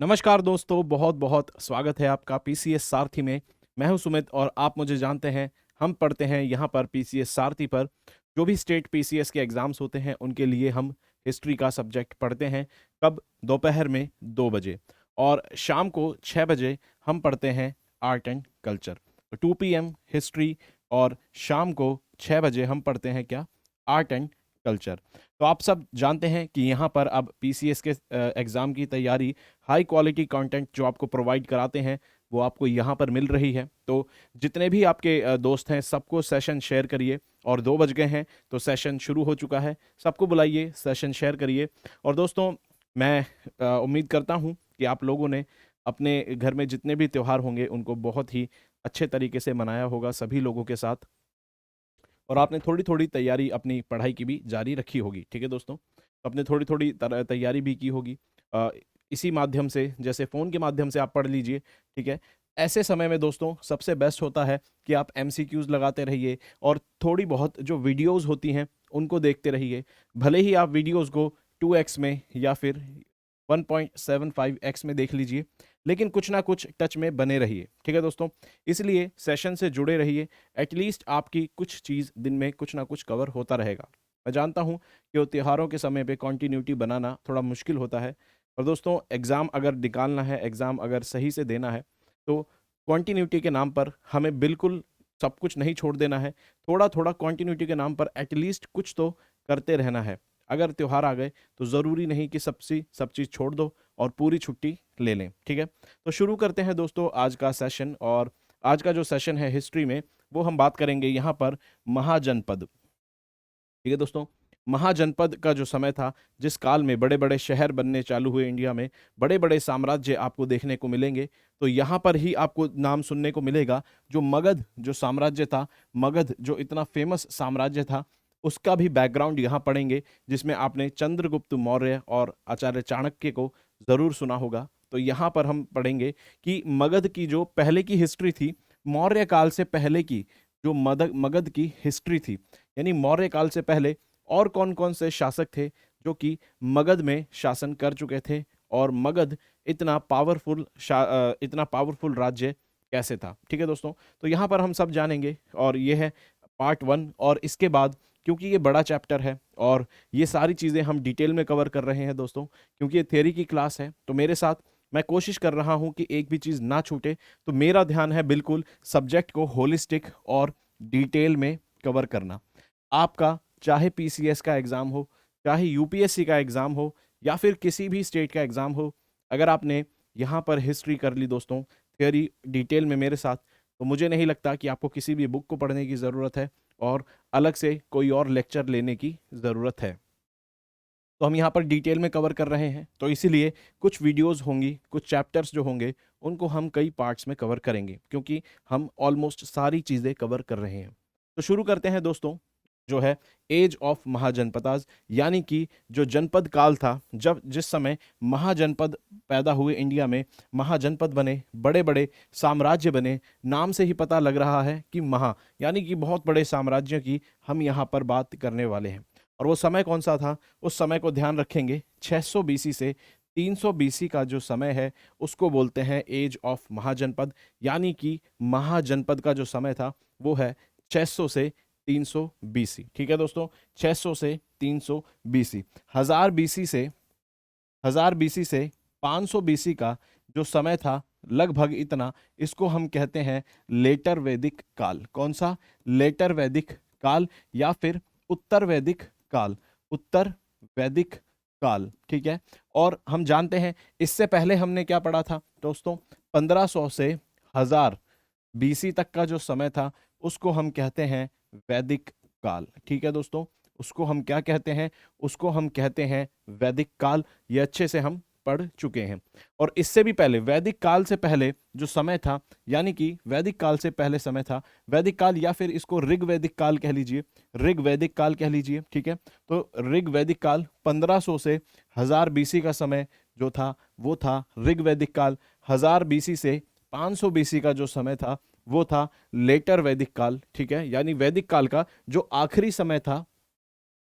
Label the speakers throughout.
Speaker 1: नमस्कार दोस्तों, बहुत बहुत स्वागत है आपका पीसीएस सारथी में। मैं हूं सुमित और आप मुझे जानते हैं। हम पढ़ते हैं यहाँ पर पीसीएस सारथी पर। जो भी स्टेट पीसीएस के एग्ज़ाम्स होते हैं उनके लिए हम हिस्ट्री का सब्जेक्ट पढ़ते हैं। कब? दोपहर में 2 बजे और शाम को 6 बजे हम पढ़ते हैं आर्ट एंड कल्चर। तो 2 PM हिस्ट्री और शाम को 6 बजे हम पढ़ते हैं क्या? Art and culture. तो आप सब जानते हैं कि यहाँ पर अब पीसीएस के एग्ज़ाम की तैयारी, हाई क्वालिटी कंटेंट जो आपको प्रोवाइड कराते हैं वो आपको यहाँ पर मिल रही है। तो जितने भी आपके दोस्त हैं सबको सेशन शेयर करिए। और 2 बज गए हैं तो सेशन शुरू हो चुका है। सबको बुलाइए, सेशन शेयर करिए। और दोस्तों, मैं उम्मीद करता हूँ कि आप लोगों ने अपने घर में जितने भी त्यौहार होंगे उनको बहुत ही अच्छे तरीके से मनाया होगा सभी लोगों के साथ। और आपने थोड़ी थोड़ी तैयारी अपनी पढ़ाई की भी जारी रखी होगी। ठीक है दोस्तों, तो आपने थोड़ी थोड़ी तैयारी भी की होगी। अ, इसी माध्यम से, जैसे फ़ोन के माध्यम से आप पढ़ लीजिए। ठीक है। ऐसे समय में दोस्तों सबसे बेस्ट होता है कि आप एमसीक्यूज़ लगाते रहिए और थोड़ी बहुत जो वीडियोज़ होती हैं उनको देखते रहिए। भले ही आप वीडियोज़ को 2x में या फिर 1.75x में देख लीजिए, लेकिन कुछ ना कुछ टच में बने रहिए। ठीक है दोस्तों, इसलिए सेशन से जुड़े रहिए। एटलीस्ट आपकी कुछ चीज़ दिन में कुछ ना कुछ कवर होता रहेगा। मैं जानता हूँ कि वो त्योहारों के समय पे कंटिन्यूटी बनाना थोड़ा मुश्किल होता है। और दोस्तों, एग्ज़ाम अगर निकालना है, एग्ज़ाम अगर सही से देना है, तो कंटिन्यूटी के नाम पर हमें बिल्कुल सब कुछ नहीं छोड़ देना है। थोड़ा थोड़ा कंटिन्यूटी के नाम पर एटलीस्ट कुछ तो करते रहना है। अगर त्योहार आ गए तो ज़रूरी नहीं कि सब चीज़ छोड़ दो और पूरी छुट्टी ले लें। ठीक है। तो शुरू करते हैं दोस्तों आज का सेशन। और आज का जो सेशन है हिस्ट्री में, वो हम बात करेंगे यहाँ पर महाजनपद। ठीक है दोस्तों, महाजनपद का जो समय था, जिस काल में बड़े बड़े शहर बनने चालू हुए इंडिया में, बड़े बड़े साम्राज्य आपको देखने को मिलेंगे। तो यहाँ पर ही आपको नाम सुनने को मिलेगा जो मगध जो साम्राज्य था, मगध जो इतना फेमस साम्राज्य था, उसका भी बैकग्राउंड यहाँ पढ़ेंगे, जिसमें आपने चंद्रगुप्त मौर्य और आचार्य चाणक्य को ज़रूर सुना होगा। तो यहाँ पर हम पढ़ेंगे कि मगध की जो पहले की हिस्ट्री थी, मौर्य काल से पहले की जो मगध की हिस्ट्री थी, यानी मौर्य काल से पहले और कौन कौन से शासक थे जो कि मगध में शासन कर चुके थे, और मगध इतना पावरफुल राज्य कैसे था। ठीक है दोस्तों, तो यहाँ पर हम सब जानेंगे और ये है पार्ट 1। और इसके बाद, क्योंकि ये बड़ा चैप्टर है और ये सारी चीज़ें हम डिटेल में कवर कर रहे हैं दोस्तों, क्योंकि ये थ्योरी की क्लास है, तो मेरे साथ मैं कोशिश कर रहा हूँ कि एक भी चीज़ ना छूटे। तो मेरा ध्यान है बिल्कुल सब्जेक्ट को होलिस्टिक और डिटेल में कवर करना। आपका चाहे पीसीएस का एग्ज़ाम हो, चाहे यूपीएससी का एग्ज़ाम हो, या फिर किसी भी स्टेट का एग्ज़ाम हो, अगर आपने यहाँ पर हिस्ट्री कर ली दोस्तों, थियोरी डिटेल में मेरे साथ, तो मुझे नहीं लगता कि आपको किसी भी बुक को पढ़ने की ज़रूरत है और अलग से कोई और लेक्चर लेने की ज़रूरत है। तो हम यहाँ पर डिटेल में कवर कर रहे हैं, तो इसीलिए कुछ वीडियोस होंगी, कुछ चैप्टर्स जो होंगे उनको हम कई पार्ट्स में कवर करेंगे, क्योंकि हम ऑलमोस्ट सारी चीज़ें कवर कर रहे हैं। तो शुरू करते हैं दोस्तों, जो है एज ऑफ महाजनपदाज, यानी कि जो जनपद काल था, जब जिस समय महाजनपद पैदा हुए इंडिया में, महाजनपद बने, बड़े बड़े साम्राज्य बने। नाम से ही पता लग रहा है कि महा यानी कि बहुत बड़े साम्राज्य की हम यहाँ पर बात करने वाले हैं। और वो समय कौन सा था, उस समय को ध्यान रखेंगे। 600 बीसी से 300 बीसी का जो समय है उसको बोलते हैं एज ऑफ महाजनपद, यानी कि महाजनपद का जो समय था वो है 600 से 300 बीसी। ठीक है दोस्तों, 600 से 300 बीसी। 1000 बीसी से 500 बीसी का जो समय था, लगभग इतना, इसको हम कहते हैं लेटर वैदिक काल। कौन सा? लेटर वैदिक काल या फिर उत्तर वैदिक काल। उत्तर वैदिक काल। ठीक है। और हम जानते हैं इससे पहले हमने क्या पढ़ा था दोस्तों? 1500 से 1000 बीसी तक का जो समय था उसको हम कहते हैं वैदिक काल। ठीक है दोस्तों, उसको हम क्या कहते हैं? उसको हम कहते हैं वैदिक काल। ये अच्छे से हम पढ़ चुके हैं। और इससे भी पहले, वैदिक काल से पहले जो समय था, यानी कि वैदिक काल से पहले समय था वैदिक काल, या फिर इसको ऋग वैदिक काल कह लीजिए, ऋग वैदिक काल कह लीजिए। ठीक है। तो ऋग वैदिक काल 1500 से 1000 बीसी का समय जो था वो था ऋग वैदिक काल। 1000 बीसी से 500 बीसी का जो समय था वो था लेटर वैदिक काल। ठीक है, यानी वैदिक काल का जो आखिरी समय था,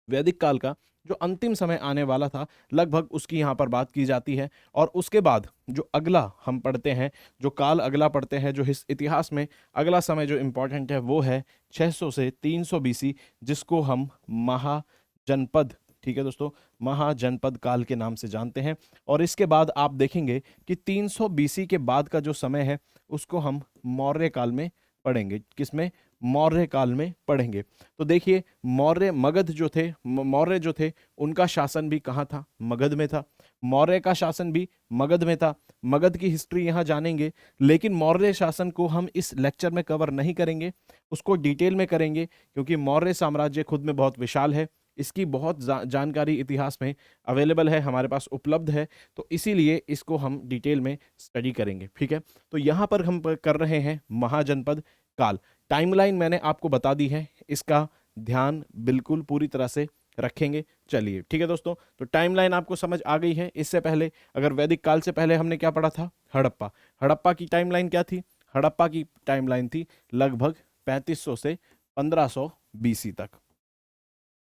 Speaker 1: वैदिक काल का जो अंतिम समय आने वाला था लगभग उसकी यहाँ पर बात की जाती है। और उसके बाद जो अगला हम पढ़ते हैं, जो काल अगला पढ़ते हैं, जो इतिहास में अगला समय जो इम्पोर्टेंट है वो है 600 से 300 बीसी, जिसको हम महाजनपद, ठीक है दोस्तों, महाजनपद काल के नाम से जानते हैं। और इसके बाद आप देखेंगे कि 300 बीसी के बाद का जो समय है उसको हम मौर्य काल में पढ़ेंगे। किसमें? मौर्य काल में पढ़ेंगे। तो देखिए, मौर्य मगध जो थे, मौर्य जो थे उनका शासन भी कहाँ था? मगध में था। मौर्य का शासन भी मगध में था। मगध की हिस्ट्री यहाँ जानेंगे, लेकिन मौर्य शासन को हम इस लेक्चर में कवर नहीं करेंगे, उसको डिटेल में करेंगे, क्योंकि मौर्य साम्राज्य खुद में बहुत विशाल है। इसकी बहुत जानकारी इतिहास में अवेलेबल है, हमारे पास उपलब्ध है, तो इसीलिए इसको हम डिटेल में स्टडी करेंगे। ठीक है, तो यहाँ पर हम कर रहे हैं महाजनपद काल। टाइमलाइन मैंने आपको बता दी है, इसका ध्यान बिल्कुल पूरी तरह से रखेंगे। चलिए ठीक है दोस्तों, तो टाइमलाइन आपको समझ आ गई है। इससे पहले अगर वैदिक काल से पहले हमने क्या पढ़ा था? हड़प्पा। हड़प्पा की टाइमलाइन क्या थी? हड़प्पा की टाइमलाइन थी लगभग 3500 से 1500 बीसी तक।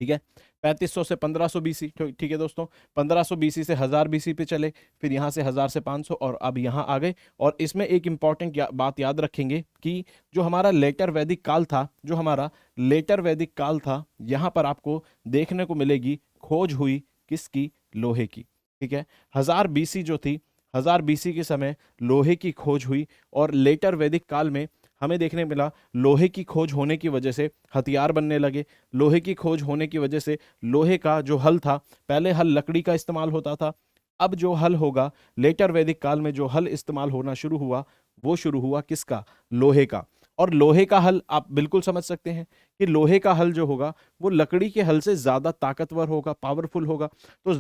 Speaker 1: ठीक है, 3500 से 1500 बीसी। ठीक है दोस्तों, 1500 बीसी से 1000 बीसी पे चले, फिर यहाँ से 1000 से 500 और अब यहाँ आ गए। और इसमें एक इंपॉर्टेंट बात याद रखेंगे कि जो हमारा लेटर वैदिक काल था, जो हमारा लेटर वैदिक काल था, यहाँ पर आपको देखने को मिलेगी खोज हुई किसकी? लोहे की। ठीक है, 1000 बीसी जो थी, 1000 बीसी के समय लोहे की खोज हुई। और लेटर वैदिक काल में हमें देखने मिला लोहे की खोज होने की वजह से हथियार बनने लगे। लोहे की खोज होने की वजह से लोहे का जो हल था, पहले हल लकड़ी का इस्तेमाल होता था, अब जो हल होगा लेटर वैदिक काल में, जो हल इस्तेमाल होना शुरू हुआ वो शुरू हुआ किसका? लोहे का। और लोहे का हल आप बिल्कुल समझ सकते हैं कि लोहे का हल जो होगा वो लकड़ी के हल से ज्यादा ताकतवर होगा, पावरफुल होगा। तो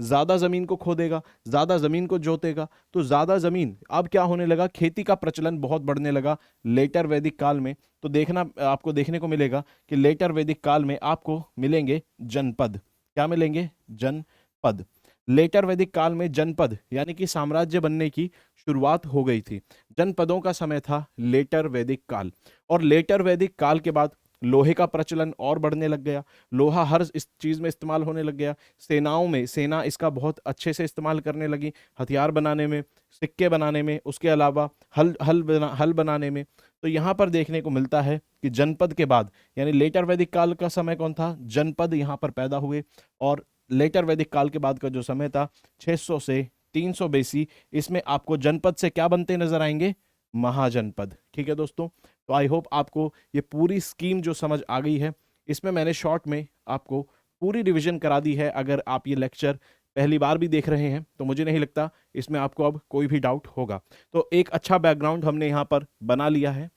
Speaker 1: ज्यादा जमीन को खोदेगा, ज्यादा जमीन को जोतेगा, तो ज्यादा जमीन, अब क्या होने लगा? खेती का प्रचलन बहुत बढ़ने लगा लेटर वैदिक काल में। तो देखना, आपको देखने को मिलेगा कि लेटर वैदिक काल में आपको मिलेंगे जनपद। क्या मिलेंगे? जनपद। लेटर वैदिक काल में जनपद यानी कि साम्राज्य बनने की शुरुआत हो गई थी। जनपदों का समय था लेटर वैदिक काल। और लेटर वैदिक काल के बाद लोहे का प्रचलन और बढ़ने लग गया। लोहा हर इस चीज में इस्तेमाल होने लग गया। सेनाओं में सेना इसका बहुत अच्छे से इस्तेमाल करने लगी, हथियार बनाने में, सिक्के बनाने में, उसके अलावा हल बनाने में। तो यहाँ पर देखने को मिलता है कि जनपद के बाद, यानी लेटर वैदिक काल का समय कौन था? जनपद यहाँ पर पैदा हुए। और लेटर वैदिक काल के बाद का जो समय था 600 से 300 बीसी, इसमें आपको जनपद से क्या बनते नजर आएंगे? महाजनपद। ठीक है दोस्तों, तो आई होप आपको ये पूरी स्कीम जो समझ आ गई है। इसमें मैंने शॉर्ट में आपको पूरी रिवीजन करा दी है। अगर आप ये लेक्चर पहली बार भी देख रहे हैं तो मुझे नहीं लगता इसमें आपको अब कोई भी डाउट होगा। तो एक अच्छा बैकग्राउंड हमने यहाँ पर बना लिया है,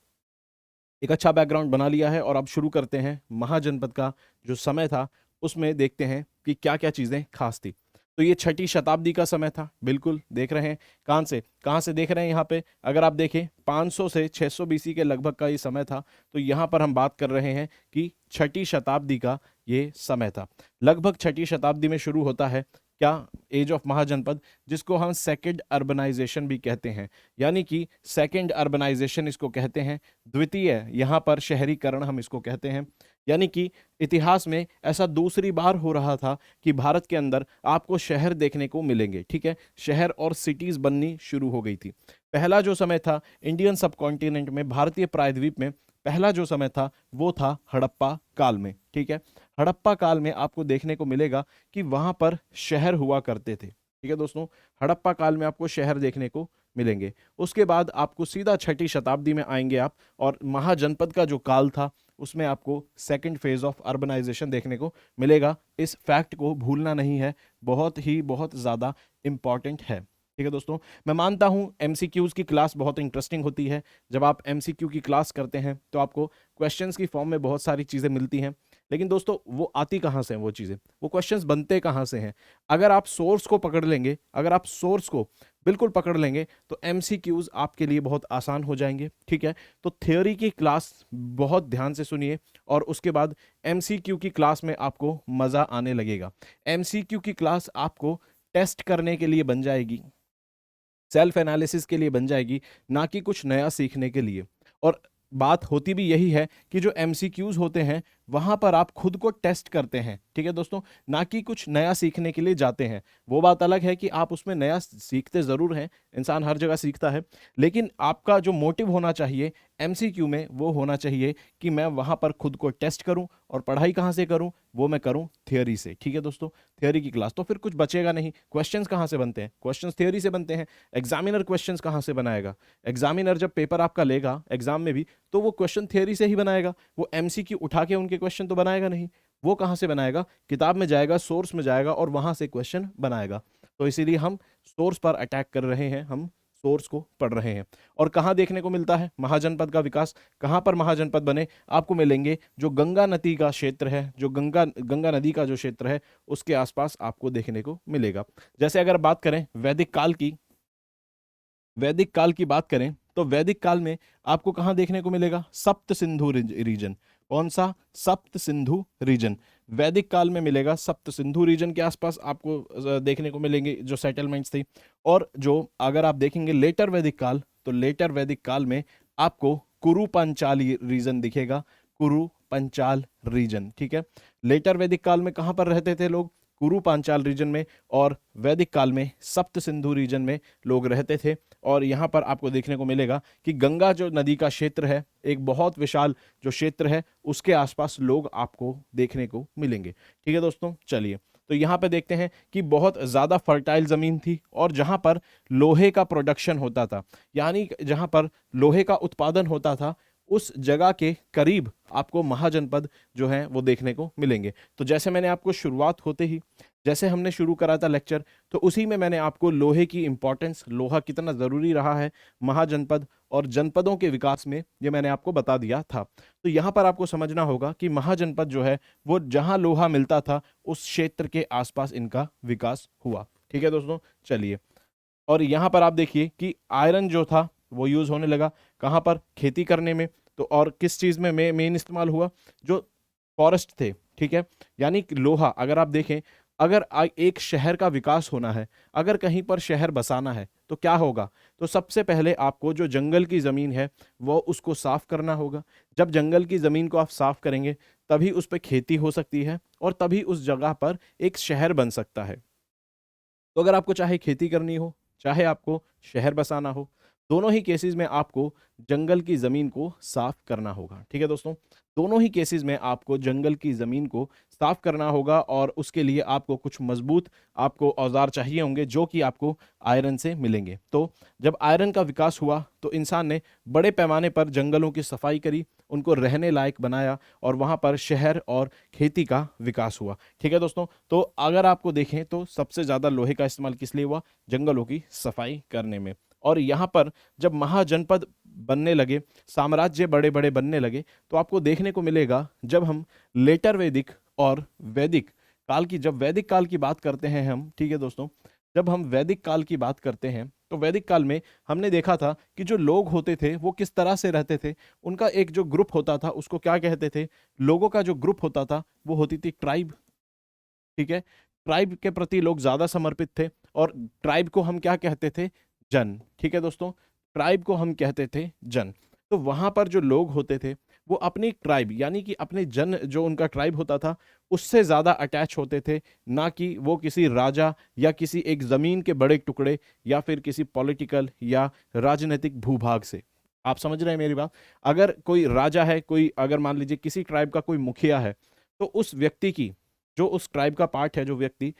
Speaker 1: एक अच्छा बैकग्राउंड बना लिया है। और अब शुरू करते हैं महाजनपद का जो समय था, उसमें देखते हैं कि क्या क्या चीज़ें खास थी। तो ये 6ठी शताब्दी का समय था, बिल्कुल देख रहे हैं। कहाँ से देख रहे हैं? यहाँ पे अगर आप देखें 500 से 600 बीसी के लगभग का ये समय था। तो यहाँ पर हम बात कर रहे हैं कि 6ठी शताब्दी का ये समय था। लगभग 6ठी शताब्दी में शुरू होता है क्या? एज ऑफ महाजनपद, जिसको हम सेकेंड अर्बनाइजेशन भी कहते हैं, यानी कि सेकेंड अर्बनाइजेशन इसको कहते हैं। द्वितीय यहाँ पर शहरीकरण हम इसको कहते हैं। यानी कि इतिहास में ऐसा दूसरी बार हो रहा था कि भारत के अंदर आपको शहर देखने को मिलेंगे। ठीक है, शहर और सिटीज बननी शुरू हो गई थी। पहला जो समय था इंडियन सब कॉन्टिनेंट में, भारतीय प्रायद्वीप में, पहला जो समय था वो था हड़प्पा काल में। ठीक है, हड़प्पा काल में आपको देखने को मिलेगा कि वहां पर शहर हुआ करते थे। ठीक है दोस्तों, हड़प्पा काल में आपको शहर देखने को मिलेंगे। उसके बाद आपको सीधा 6ठी शताब्दी में आएंगे आप, और महाजनपद का जो काल था उसमें आपको सेकंड फेज ऑफ अर्बनाइजेशन देखने को मिलेगा। इस फैक्ट को भूलना नहीं है, बहुत ज़्यादा इंपॉर्टेंट है। ठीक है दोस्तों, मैं मानता हूं एमसीक्यूज की क्लास बहुत इंटरेस्टिंग होती है। जब आप एमसीक्यू की क्लास करते हैं तो आपको क्वेश्चंस की फॉर्म में बहुत सारी चीज़ें मिलती हैं, लेकिन दोस्तों वो आती कहाँ से हैं? वो चीज़ें, वो क्वेश्चंस बनते कहाँ से हैं? अगर आप सोर्स को पकड़ लेंगे, अगर आप सोर्स को बिल्कुल पकड़ लेंगे तो एमसीक्यूज आपके लिए बहुत आसान हो जाएंगे। ठीक है, तो थ्योरी की क्लास बहुत ध्यान से सुनिए, और उसके बाद एमसीक्यू की क्लास में आपको मज़ा आने लगेगा। एमसीक्यू की क्लास आपको टेस्ट करने के लिए बन जाएगी, सेल्फ एनालिसिस के लिए बन जाएगी, ना कि कुछ नया सीखने के लिए। और बात होती भी यही है कि जो एमसीक्यूज होते हैं वहां पर आप खुद को टेस्ट करते हैं, ठीक है दोस्तों, ना कि कुछ नया सीखने के लिए जाते हैं। वो बात अलग है कि आप उसमें नया सीखते जरूर हैं, इंसान हर जगह सीखता है, लेकिन आपका जो मोटिव होना चाहिए एमसीक्यू में वो होना चाहिए कि मैं वहां पर खुद को टेस्ट करूं। और पढ़ाई कहां से करूं? वो मैं करूं थियोरी से, ठीक है दोस्तों, थियोरी की क्लास। तो फिर कुछ बचेगा नहीं। क्वेश्चंस कहां से बनते हैं? क्वेश्चंस थियोरी से बनते हैं। एग्जामिनर क्वेश्चंस कहां से बनाएगा? एग्जामिनर जब पेपर आपका लेगा एग्जाम में भी, तो वो क्वेश्चन थियोरी से ही बनाएगा। वो एमसीक्यू उठा के उनके क्वेश्चन तो बनाएगा नहीं। वो कहां से बनाएगा? किताब में जाएगा, सोर्स में जाएगा और वहां से क्वेश्चन बनाएगा। तो इसीलिए हम सोर्स पर अटैक कर रहे हैं, हम सोर्स को पढ़ रहे हैं। और कहाँ देखने को मिलता है महाजनपद का विकास? कहाँ पर महाजनपद बने? आपको मिलेंगे जो गंगा नदी का क्षेत्र है, जो गंगा नदी का जो क्षेत्र है उसके आसपास आपको देखने को मिलेगा। जैसे अगर बात करें वैदिक काल की बात करें तो वैदिक काल में आपको कहाँ देखने को मिलेगा? सप्त सिंधु रीजन। कौन सा? सप्त सिंधु रीजन वैदिक काल में मिलेगा। सप्त सिंधु रीजन के आसपास आपको देखने को मिलेंगे जो सेटलमेंट्स थी। और जो अगर आप देखेंगे लेटर वैदिक काल, तो लेटर वैदिक काल में आपको कुरु पंचाल रीजन दिखेगा। कुरु पंचाल रीजन, ठीक है। लेटर वैदिक काल में कहाँ पर रहते थे लोग? कुरु पांचाल रीजन में। और वैदिक काल में सप्त सिंधु रीजन में लोग रहते थे। और यहाँ पर आपको देखने को मिलेगा कि गंगा जो नदी का क्षेत्र है, एक बहुत विशाल जो क्षेत्र है, उसके आसपास लोग आपको देखने को मिलेंगे, ठीक है दोस्तों। चलिए, तो यहाँ पे देखते हैं कि बहुत ज़्यादा फर्टाइल ज़मीन थी और जहाँ पर लोहे का प्रोडक्शन होता था, यानी जहाँ पर लोहे का उत्पादन होता था, उस जगह के करीब आपको महाजनपद जो है वो देखने को मिलेंगे। तो जैसे मैंने आपको शुरुआत होते ही, जैसे हमने शुरू करा था लेक्चर, तो उसी में मैंने आपको लोहे की इंपॉर्टेंस, लोहा कितना ज़रूरी रहा है महाजनपद और जनपदों के विकास में, ये मैंने आपको बता दिया था। तो यहाँ पर आपको समझना होगा कि महाजनपद जो है वो जहाँ लोहा मिलता था उस क्षेत्र के आसपास इनका विकास हुआ, ठीक है दोस्तों। चलिए, और यहाँ पर आप देखिए कि आयरन जो था वो यूज होने लगा कहाँ पर? खेती करने में। तो और किस चीज में मेन इस्तेमाल हुआ? जो फॉरेस्ट थे, ठीक है। यानी कि लोहा, अगर आप देखें, अगर एक शहर का विकास होना है, अगर कहीं पर शहर बसाना है, तो क्या होगा? तो सबसे पहले आपको जो जंगल की जमीन है वो उसको साफ करना होगा। जब जंगल की जमीन को आप साफ करेंगे तभी उस पर खेती हो सकती है और तभी उस जगह पर एक शहर बन सकता है। तो अगर आपको चाहे खेती करनी हो, चाहे आपको शहर बसाना हो, दोनों ही केसेस में आपको जंगल की जमीन को साफ करना होगा, ठीक है दोस्तों। दोनों ही केसेस में आपको जंगल की जमीन को साफ करना होगा और उसके लिए आपको कुछ मजबूत आपको औजार चाहिए होंगे जो कि आपको आयरन से मिलेंगे। तो जब आयरन का विकास हुआ तो इंसान ने बड़े पैमाने पर जंगलों की सफाई करी, उनको रहने लायक बनाया और वहां पर शहर और खेती का विकास हुआ, ठीक है दोस्तों। तो अगर आपको देखें तो सबसे ज्यादा लोहे का इस्तेमाल किस लिए हुआ? जंगलों की सफाई करने में। और यहाँ पर जब महाजनपद बनने लगे, साम्राज्य बड़े बड़े बनने लगे, तो आपको देखने को मिलेगा जब हम लेटर वैदिक और वैदिक काल की, जब वैदिक काल की बात करते हैं हम, ठीक है दोस्तों, जब हम वैदिक काल की बात करते हैं तो वैदिक काल में हमने देखा था कि जो लोग होते थे वो किस तरह से रहते थे। उनका एक जो ग्रुप होता था उसको क्या कहते थे? लोगों का जो ग्रुप होता था वो होती थी ट्राइब, ठीक है। ट्राइब के प्रति लोग ज्यादा समर्पित थे और ट्राइब को हम क्या कहते थे? जन, ठीक है दोस्तों। ट्राइब को हम कहते थे जन। तो वहां पर जो लोग होते थे वो अपनी ट्राइब, यानी कि अपने जन, जो उनका ट्राइब होता था, उससे ज्यादा अटैच होते थे, ना कि वो किसी राजा या किसी एक जमीन के बड़े टुकड़े या फिर किसी पॉलिटिकल या राजनीतिक भूभाग से। आप समझ रहे हैं मेरी बात? अगर कोई राजा है, कोई अगर मान लीजिए किसी ट्राइब का कोई मुखिया है, तो उस व्यक्ति की, जो उस ट्राइब का पार्ट है जो व्यक्ति,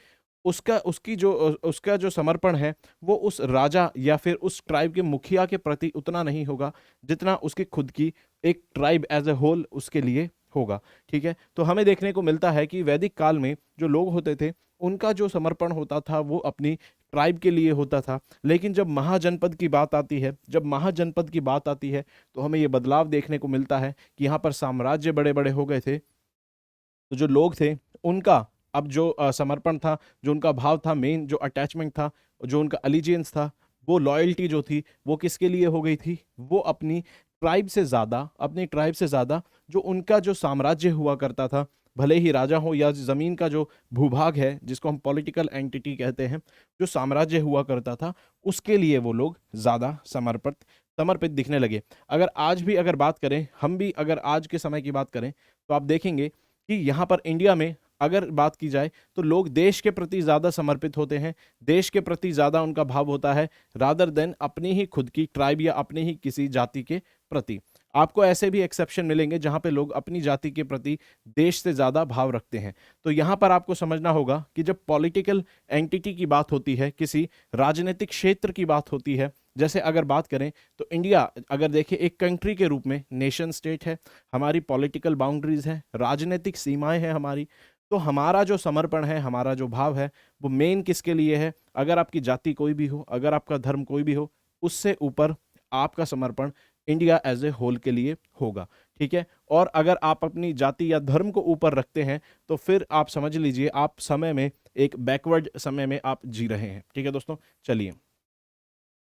Speaker 1: उसका जो समर्पण है वो उस राजा या फिर उस ट्राइब के मुखिया के प्रति उतना नहीं होगा जितना उसकी खुद की एक ट्राइब एज ए होल उसके लिए होगा, ठीक है। तो हमें देखने को मिलता है कि वैदिक काल में जो लोग होते थे उनका जो समर्पण होता था वो अपनी ट्राइब के लिए होता था। लेकिन जब महाजनपद की बात आती है, जब महाजनपद की बात आती है तो हमें ये बदलाव देखने को मिलता है कि यहाँ पर साम्राज्य बड़े बड़े हो गए थे। तो जो लोग थे उनका अब जो समर्पण था, जो उनका भाव था, मेन जो अटैचमेंट था, जो उनका अलिजियंस था, वो लॉयल्टी जो थी वो किसके लिए हो गई थी? वो अपनी ट्राइब से ज़्यादा, अपनी ट्राइब से ज़्यादा जो उनका जो साम्राज्य हुआ करता था, भले ही राजा हो या ज़मीन का जो भूभाग है जिसको हम पॉलिटिकल एंटिटी कहते हैं, जो साम्राज्य हुआ करता था उसके लिए वो लोग ज़्यादा समर्पित समर्पित दिखने लगे। अगर आज भी अगर बात करें, हम भी अगर आज के समय की बात करें, तो आप देखेंगे कि यहाँ पर इंडिया में अगर बात की जाए तो लोग देश के प्रति ज़्यादा समर्पित होते हैं, देश के प्रति ज़्यादा उनका भाव होता है रादर देन अपनी ही खुद की ट्राइब या अपनी ही किसी जाति के प्रति। आपको ऐसे भी एक्सेप्शन मिलेंगे जहां पे लोग अपनी जाति के प्रति देश से ज़्यादा भाव रखते हैं। तो यहां पर आपको समझना होगा कि जब पॉलिटिकल एंटिटी की बात होती है, किसी राजनीतिक क्षेत्र की बात होती है, जैसे अगर बात करें तो इंडिया अगर देखें एक कंट्री के रूप में, नेशन स्टेट है, हमारी पॉलिटिकल बाउंड्रीज हैं, राजनीतिक सीमाएं हैं हमारी, तो हमारा जो समर्पण है, हमारा जो भाव है, वो मेन किसके लिए है? अगर आपकी जाति कोई भी हो, अगर आपका धर्म कोई भी हो, उससे ऊपर आपका समर्पण इंडिया एज ए होल के लिए होगा। ठीक है, और अगर आप अपनी जाति या धर्म को ऊपर रखते हैं तो फिर आप समझ लीजिए आप समय में एक बैकवर्ड समय में आप जी रहे हैं। ठीक है दोस्तों, चलिए,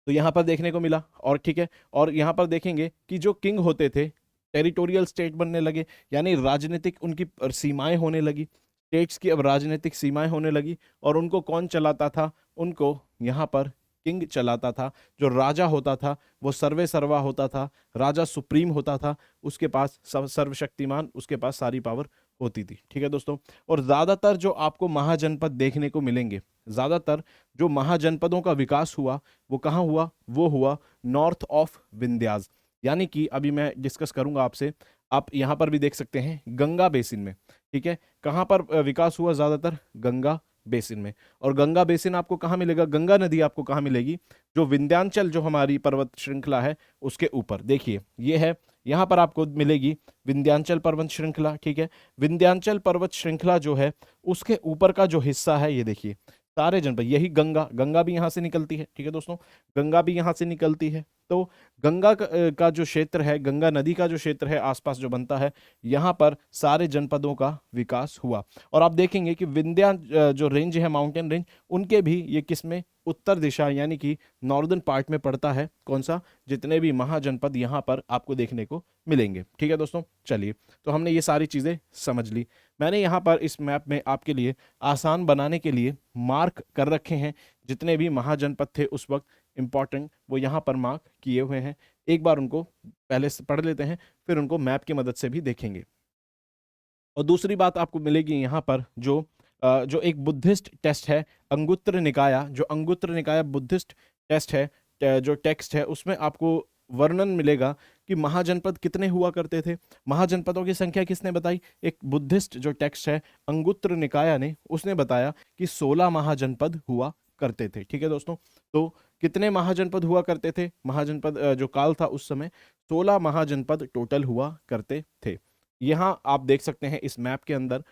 Speaker 1: तो यहाँ पर देखने को मिला। और ठीक है, और यहाँ पर देखेंगे कि जो किंग होते थे टेरिटोरियल स्टेट बनने लगे, यानी राजनीतिक उनकी सीमाएं होने लगी, स्टेट्स की अब राजनीतिक सीमाएं होने लगी। और उनको कौन चलाता था? उनको यहाँ पर किंग चलाता था। जो राजा होता था वो सर्वे सर्वा होता था, राजा सुप्रीम होता था, उसके पास सर्वशक्तिमान, उसके पास सारी पावर होती थी। ठीक है दोस्तों, और ज़्यादातर जो आपको महाजनपद देखने को मिलेंगे, ज़्यादातर जो महाजनपदों का विकास हुआ वो कहाँ हुआ? वो हुआ नॉर्थ ऑफ विंध्यास। यानी कि अभी मैं डिस्कस करूंगा आपसे, आप यहाँ पर भी देख सकते हैं गंगा बेसिन में। ठीक है, कहाँ पर विकास हुआ? ज़्यादातर गंगा बेसिन में। और गंगा बेसिन आपको कहाँ मिलेगा? गंगा नदी आपको कहाँ मिलेगी? जो विंध्याचल जो हमारी पर्वत श्रृंखला है उसके ऊपर, देखिए ये है, यहाँ पर आपको मिलेगी विंध्याचल पर्वत श्रृंखला। ठीक है, विंध्याचल पर्वत श्रृंखला जो है उसके ऊपर का जो हिस्सा है, ये देखिए सारे जनपद, यही गंगा, गंगा भी यहाँ से निकलती है। ठीक है दोस्तों, गंगा भी यहाँ से निकलती है। तो गंगा का जो क्षेत्र है, गंगा नदी का जो क्षेत्र है आसपास जो बनता है, यहाँ पर सारे जनपदों का विकास हुआ। और आप देखेंगे कि विंध्या जो रेंज है, माउंटेन रेंज, उनके भी ये किस में? उत्तर दिशा यानी कि नॉर्दर्न पार्ट में पड़ता है। कौन सा? जितने भी महाजनपद यहाँ पर आपको देखने को मिलेंगे। ठीक है दोस्तों, चलिए, तो हमने ये सारी चीज़ें समझ ली। मैंने यहाँ पर इस मैप में आपके लिए आसान बनाने के लिए मार्क कर रखे हैं, जितने भी महाजनपद थे उस वक्त इंपॉर्टेंट, वो यहाँ पर मार्क किए हुए हैं। एक बार उनको पहले से पढ़ लेते हैं, फिर उनको मैप की मदद से भी देखेंगे। और दूसरी बात आपको मिलेगी यहाँ पर, जो एक बुद्धिस्ट टेस्ट है अंगुत्र निकाया, जो अंगुत्र निकाया बुद्धिस्ट टेस्ट है, जो टेक्स्ट है, उसमें आपको वर्णन मिलेगा कि महाजनपद कितने हुआ करते थे। महाजनपदों की संख्या किसने बताई? एक बुद्धिस्ट जो टेक्स्ट है अंगुत्र निकाया ने, उसने बताया कि 16 महाजनपद हुआ करते थे। ठीक है दोस्तों, तो कितने महाजनपद हुआ करते थे? महाजनपद जो काल था उस समय 16 महाजनपद टोटल हुआ करते थे। यहाँ आप देख सकते हैं इस मैप के अंदर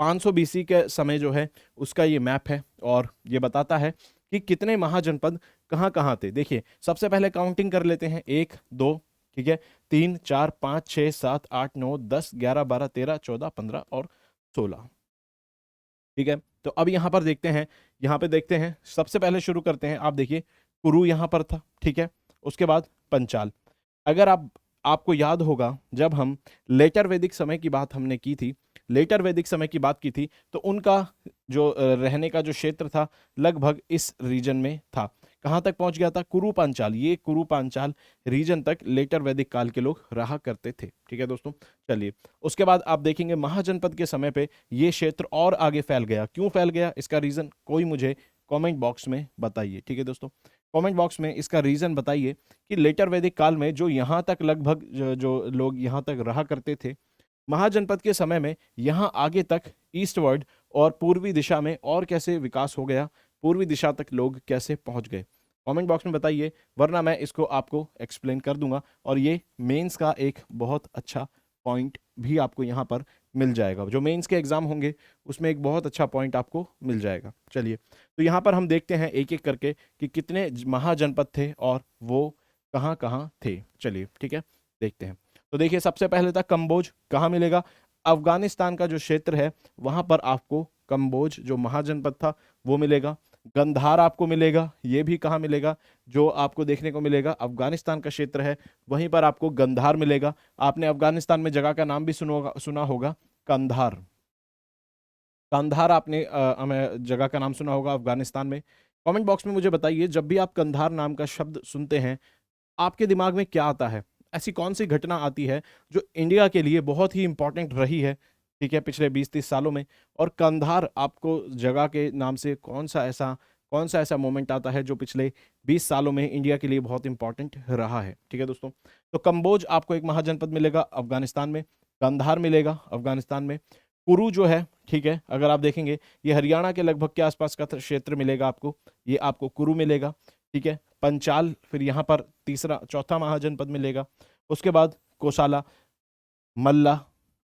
Speaker 1: 500 बीसी के समय जो है उसका ये मैप है, और ये बताता है कि कितने महाजनपद कहाँ कहाँ थे। देखिए, सबसे पहले काउंटिंग कर लेते हैं, 1 2, ठीक है, 3 4 5 6 7 8 9 10 11 12 13 14 15 और 16। ठीक है, तो अब यहाँ पर देखते हैं, यहाँ पे देखते हैं, सबसे पहले शुरू करते हैं। आप देखिए कुरु यहाँ पर था। ठीक है, उसके बाद पंचाल। अगर आपको याद होगा जब हम लेटर वैदिक समय की बात हमने की थी, लेटर वैदिक समय की बात की थी, तो उनका जो रहने का जो क्षेत्र था लगभग इस रीजन में था। कहाँ तक पहुंच गया था? कुरु पांचाल। ये कुरु पांचाल रीजन तक लेटर वैदिक काल के लोग रहा करते थे। ठीक है दोस्तों, चलिए, उसके बाद आप देखेंगे महाजनपद के समय पे ये क्षेत्र और आगे फैल गया। क्यों फैल गया? इसका रीजन कोई मुझे कमेंट बॉक्स में बताइए। ठीक है दोस्तों, कमेंट बॉक्स में इसका रीजन बताइए कि लेटर वैदिक काल में जो यहाँ तक लगभग जो लोग यहाँ तक रहा करते थे, महाजनपद के समय में यहाँ आगे तक ईस्टवर्ड और पूर्वी दिशा में और कैसे विकास हो गया, पूर्वी दिशा तक लोग कैसे पहुंच गए, कमेंट बॉक्स में बताइए, वरना मैं इसको आपको एक्सप्लेन कर दूंगा। और ये मेंस का एक बहुत अच्छा पॉइंट भी आपको यहाँ पर मिल जाएगा। जो मेंस के एग्जाम होंगे उसमें एक बहुत अच्छा पॉइंट आपको मिल जाएगा। चलिए, तो यहाँ पर हम देखते हैं एक एक करके कि कितने महाजनपद थे और वो कहाँ कहाँ थे। चलिए, ठीक है, देखते हैं। तो देखिए, सबसे पहले था कंबोज। कहाँ मिलेगा? अफगानिस्तान का जो क्षेत्र है वहां पर आपको कंबोज जो महाजनपद था वो मिलेगा। गंधार आपको मिलेगा, ये भी कहाँ मिलेगा? जो आपको देखने को मिलेगा अफगानिस्तान का क्षेत्र है वहीं पर आपको गंधार मिलेगा। आपने अफगानिस्तान में जगह का नाम भी सुना होगा, कंधार। कंधार आपने हमें जगह का नाम सुना होगा अफगानिस्तान में। कमेंट बॉक्स में मुझे बताइए, जब भी आप कंधार नाम का शब्द सुनते हैं आपके दिमाग में क्या आता है? ऐसी कौन सी घटना आती है जो इंडिया के लिए बहुत ही इंपॉर्टेंट रही है, ठीक है, पिछले 20-30 सालों में? और कंधार आपको जगह के नाम से कौन सा ऐसा मोमेंट आता है जो पिछले 20 सालों में इंडिया के लिए बहुत इंपॉर्टेंट रहा है? ठीक है दोस्तों, तो कंबोज आपको एक महाजनपद मिलेगा अफगानिस्तान में, कंधार मिलेगा अफगानिस्तान में, कुरु जो है, ठीक है, अगर आप देखेंगे ये हरियाणा के लगभग के आसपास का क्षेत्र मिलेगा आपको, ये आपको कुरु मिलेगा, ठीक है। पंचाल फिर यहाँ पर तीसरा चौथा महाजनपद मिलेगा। उसके बाद कोसाला, मल्ला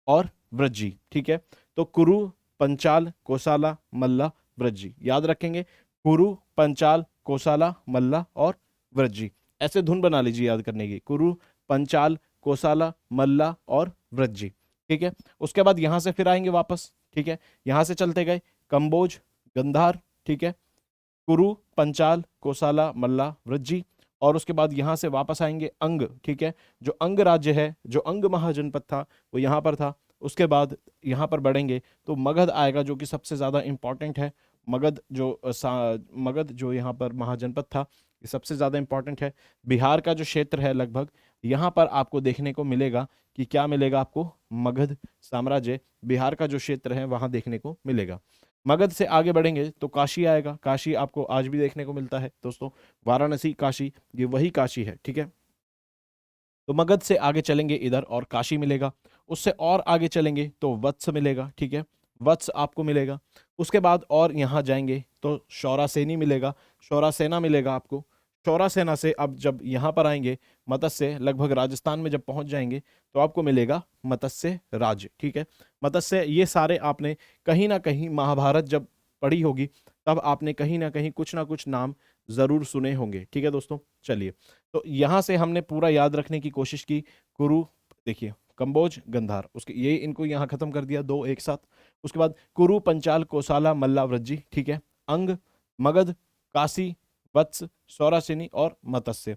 Speaker 1: और व्रज्जी, ठीक है। तो कुरु, पंचाल, कोसाला, मल्ला, व्रज्जी याद रखेंगे। कुरु, पंचाल, कोसाला, मल्ला और व्रज्जी, ऐसे धुन बना लीजिए याद करने की, कुरु, पंचाल, कोसाला, मल्ला और व्रज्जी, ठीक है। उसके बाद यहां से फिर आएंगे वापस, ठीक है, यहां से चलते गए कंबोज, गंधार, ठीक है, कुरु, पंचाल, कोसाला, मल्ला, वृज्जी, और उसके बाद यहां से वापस आएंगे अंग, ठीक है, जो अंग राज्य है, जो अंग महाजनपद था वो यहां पर था। उसके बाद यहां पर बढ़ेंगे तो मगध आएगा जो कि सबसे ज्यादा इंपॉर्टेंट है। मगध जो यहाँ पर महाजनपद था ये सबसे ज्यादा इंपॉर्टेंट है। बिहार का जो क्षेत्र है लगभग यहाँ पर आपको देखने को मिलेगा कि क्या मिलेगा आपको, मगध साम्राज्य, बिहार का जो क्षेत्र है वहां देखने को मिलेगा। मगध से आगे बढ़ेंगे तो काशी आएगा, काशी आपको आज भी देखने को मिलता है दोस्तों, वाराणसी, काशी, ये वही काशी है, ठीक है। तो मगध से आगे चलेंगे इधर और काशी मिलेगा। उससे और आगे चलेंगे तो वत्स मिलेगा, ठीक है, वत्स आपको मिलेगा। उसके बाद और यहाँ जाएंगे तो शौरासेनी मिलेगा, शौरासेना मिलेगा आपको। शौरासेना से अब जब यहाँ पर आएंगे मत्स्य, लगभग राजस्थान में जब पहुंच जाएंगे तो आपको मिलेगा मत्स्य राज्य, ठीक है। मत्स्य, ये सारे आपने कहीं ना कहीं महाभारत जब पढ़ी होगी तब आपने कहीं ना कुछ नाम जरूर सुने होंगे, ठीक है दोस्तों। चलिए, तो यहां से हमने पूरा याद रखने की कोशिश की। कुरु, देखिए कंबोज, गंधार, उसके ये इनको यहाँ खत्म कर दिया दो एक साथ। उसके बाद कुरु, पंचाल, कोसाला, मल्ला, व्रज्जी, ठीक है, अंग, मगध, काशी, वत्स, सौरासेनी और मत्स्य।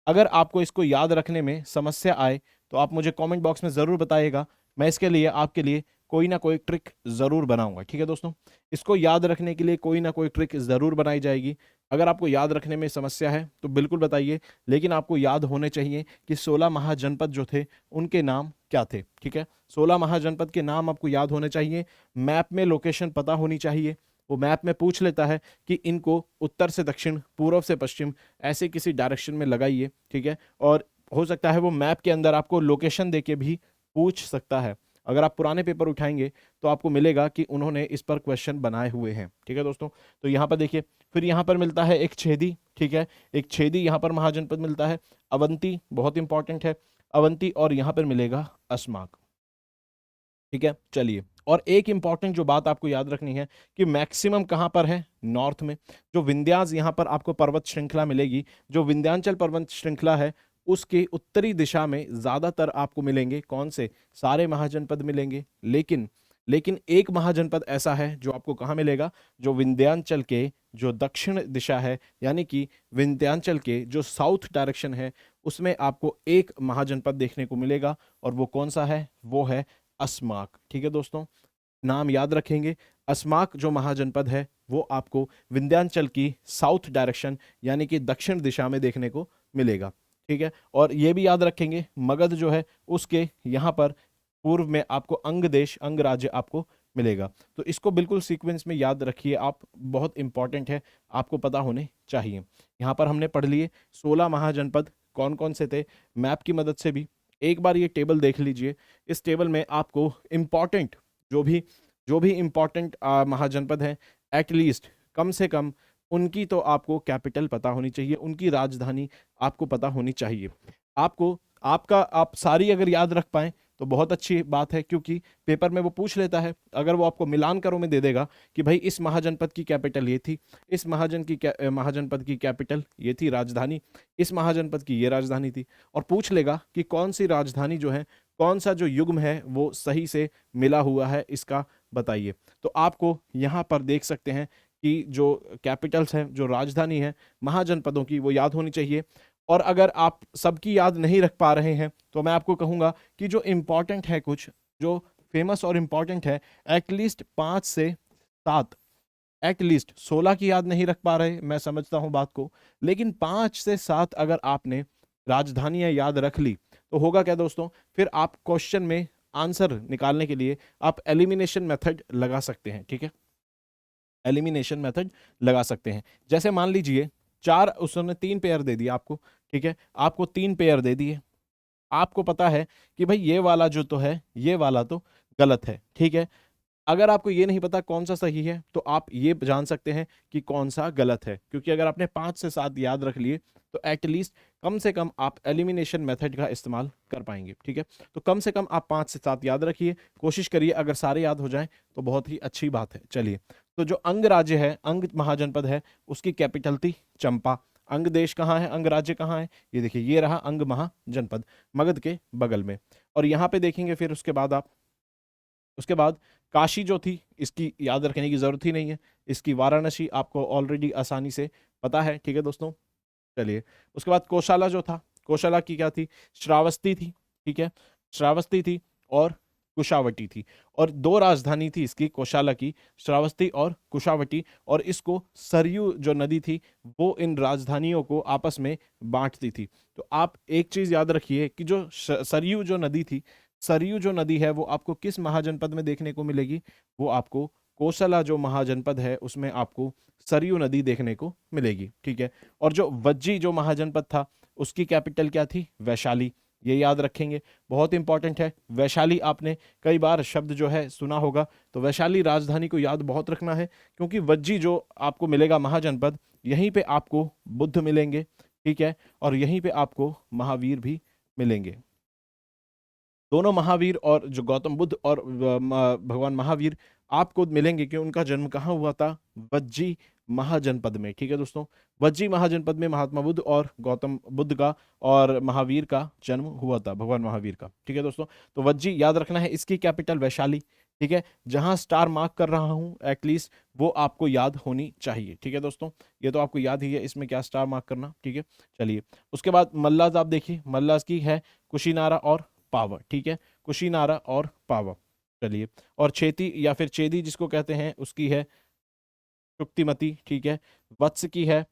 Speaker 1: अगर आपको इसको याद रखने में समस्या आए तो आप मुझे कमेंट बॉक्स में ज़रूर बताइएगा, मैं इसके लिए आपके लिए कोई ना कोई ट्रिक ज़रूर बनाऊंगा, ठीक है दोस्तों। इसको याद रखने के लिए कोई ना कोई ट्रिक ज़रूर बनाई जाएगी। अगर आपको याद रखने में समस्या है तो बिल्कुल बताइए, लेकिन आपको याद होने चाहिए कि 16 महाजनपद जो थे उनके नाम क्या थे, ठीक है। 16 महाजनपद के नाम आपको याद होने चाहिए, मैप में लोकेशन पता होनी चाहिए। वो मैप में पूछ लेता है कि इनको उत्तर से दक्षिण, पूर्व से पश्चिम, ऐसे किसी डायरेक्शन में लगाइए, ठीक है। और हो सकता है वो मैप के अंदर आपको लोकेशन देके भी पूछ सकता है। अगर आप पुराने पेपर उठाएंगे तो आपको मिलेगा कि उन्होंने इस पर क्वेश्चन बनाए हुए हैं, ठीक है दोस्तों। तो यहाँ पर देखिए, फिर यहाँ पर मिलता है एक छेदी, ठीक है, एक छेदी यहाँ पर महाजनपद मिलता है। अवंती बहुत इंपॉर्टेंट है, अवंती, और यहाँ पर मिलेगा अस्माक, ठीक है। चलिए, और एक इंपॉर्टेंट जो बात आपको याद रखनी है कि मैक्सिमम कहाँ पर है, नॉर्थ में। जो विंध्यास यहाँ पर आपको पर्वत श्रृंखला मिलेगी, जो विंध्यांचल पर्वत श्रृंखला है उसके उत्तरी दिशा में ज्यादातर आपको मिलेंगे कौन से, सारे महाजनपद मिलेंगे। लेकिन लेकिन एक महाजनपद ऐसा है जो आपको कहाँ मिलेगा, जो विंध्यांचल के जो दक्षिण दिशा है, यानी कि विंध्यांचल के जो साउथ डायरेक्शन है, उसमें आपको एक महाजनपद देखने को मिलेगा, और वो कौन सा है, वो है अस्माक, ठीक है दोस्तों। नाम याद रखेंगे, अस्माक जो महाजनपद है वो आपको विंध्यांचल की साउथ डायरेक्शन यानी कि दक्षिण दिशा में देखने को मिलेगा, ठीक है। और ये भी याद रखेंगे मगध जो है उसके यहाँ पर पूर्व में आपको अंग देश, अंग राज्य आपको मिलेगा। तो इसको बिल्कुल सीक्वेंस में याद रखिए आप, बहुत इंपॉर्टेंट है, आपको पता होने चाहिए। यहाँ पर हमने पढ़ लिए 16 महाजनपद कौन कौन से थे, मैप की मदद से भी। एक बार ये टेबल देख लीजिए, इस टेबल में आपको इंपॉर्टेंट जो भी इंपॉर्टेंट महाजनपद हैं, एटलीस्ट कम से कम उनकी तो आपको कैपिटल पता होनी चाहिए, उनकी राजधानी आपको पता होनी चाहिए। आपको आप सारी अगर याद रख पाएं तो बहुत अच्छी बात है, क्योंकि पेपर में वो पूछ लेता है। अगर वो आपको मिलान करो में दे देगा कि भाई इस महाजनपद की कैपिटल ये थी, इस महाजनपद की कैपिटल ये थी, राजधानी, इस महाजनपद की ये राजधानी थी, और पूछ लेगा कि कौन सी राजधानी जो है, कौन सा जो युग्म है वो सही से मिला हुआ है, इसका बताइए। तो आपको यहाँ पर देख सकते हैं कि जो कैपिटल्स हैं, जो राजधानी है महाजनपदों की, वो याद होनी चाहिए। और अगर आप सबकी याद नहीं रख पा रहे हैं तो मैं आपको कहूंगा कि जो इंपॉर्टेंट है, कुछ जो फेमस और इंपॉर्टेंट है, एटलीस्ट 5 से 7, एटलीस्ट 16 की याद नहीं रख पा रहे, मैं समझता हूं बात को, लेकिन 5 से 7 अगर आपने राजधानियां याद रख ली तो होगा क्या दोस्तों, फिर आप क्वेश्चन में आंसर निकालने के लिए आप एलिमिनेशन मेथड लगा सकते हैं। ठीक है, एलिमिनेशन मेथड लगा सकते हैं। जैसे मान लीजिए चार, उसने 3 पेयर दे दिया आपको। ठीक है, आपको 3 पेयर दे दिए, आपको पता है कि भाई ये वाला जो तो है, ये वाला तो गलत है। ठीक है, अगर आपको ये नहीं पता कौन सा सही है तो आप ये जान सकते हैं कि कौन सा गलत है, क्योंकि अगर आपने 5 से 7 याद रख लिए तो एटलीस्ट कम से कम आप एलिमिनेशन मेथड का इस्तेमाल कर पाएंगे। ठीक है, तो कम से कम आप 5 से 7 याद रखिए, कोशिश करिए अगर सारे याद हो जाएं तो बहुत ही अच्छी बात है। चलिए, तो जो अंग राज्य है, अंग महाजनपद है, उसकी कैपिटल थी चंपा। अंग देश कहाँ है, अंग राज्य कहाँ है, ये देखिए ये रहा अंग महाजनपद, मगध के बगल में। और यहाँ पे देखेंगे फिर उसके बाद आप, उसके बाद काशी जो थी इसकी याद रखने की जरूरत ही नहीं है, इसकी वाराणसी आपको ऑलरेडी आसानी से पता है। ठीक है दोस्तों, चलिए उसके बाद कोशाला जो था, कोशाला की क्या थी, श्रावस्ती थी। ठीक है, श्रावस्ती थी और कुशावटी थी, और 2 राजधानी थी इसकी, कोशाला की, श्रावस्ती और कुशावटी, और इसको सरयू जो नदी थी वो इन राजधानियों को आपस में बांटती थी। तो आप एक चीज याद रखिए कि जो सरयू जो नदी थी, सरयू जो नदी है वो आपको किस महाजनपद में देखने को मिलेगी, वो आपको कोसला जो महाजनपद है उसमें आपको सरयू नदी देखने को मिलेगी। ठीक है, और जो वज्जी जो महाजनपद था उसकी कैपिटल क्या थी, वैशाली, ये याद रखेंगे, बहुत इंपॉर्टेंट है। वैशाली आपने कई बार शब्द जो है सुना होगा, तो वैशाली राजधानी को याद बहुत रखना है, क्योंकि वज्जी जो आपको मिलेगा महाजनपद, यहीं पे आपको बुद्ध मिलेंगे। ठीक है, और यहीं पे आपको महावीर भी मिलेंगे। दोनों महावीर और जो गौतम बुद्ध और भगवान महावीर आपको मिलेंगे कि उनका जन्म कहाँ हुआ था, वज्जी महाजनपद में। ठीक है दोस्तों, वज्जी महाजनपद में महात्मा बुद्ध और गौतम बुद्ध का और महावीर का जन्म हुआ था, भगवान महावीर का। ठीक है दोस्तों, तो वज्जी याद रखना है, इसकी कैपिटल वैशाली। ठीक है, जहां स्टार मार्क कर रहा हूं एटलीस्ट वो आपको याद होनी चाहिए। ठीक है दोस्तों, ये तो आपको याद ही है, इसमें क्या स्टार मार्क करना। ठीक है, चलिए उसके बाद मल्लाज आप देखिए, मल्लाज की है कुशीनारा और पावर। ठीक है, कुशीनारा और पावर। चलिए, और छेती या फिर चेदी जिसको कहते हैं उसकी है शुक्तिमती। ठीक है, वत्स की है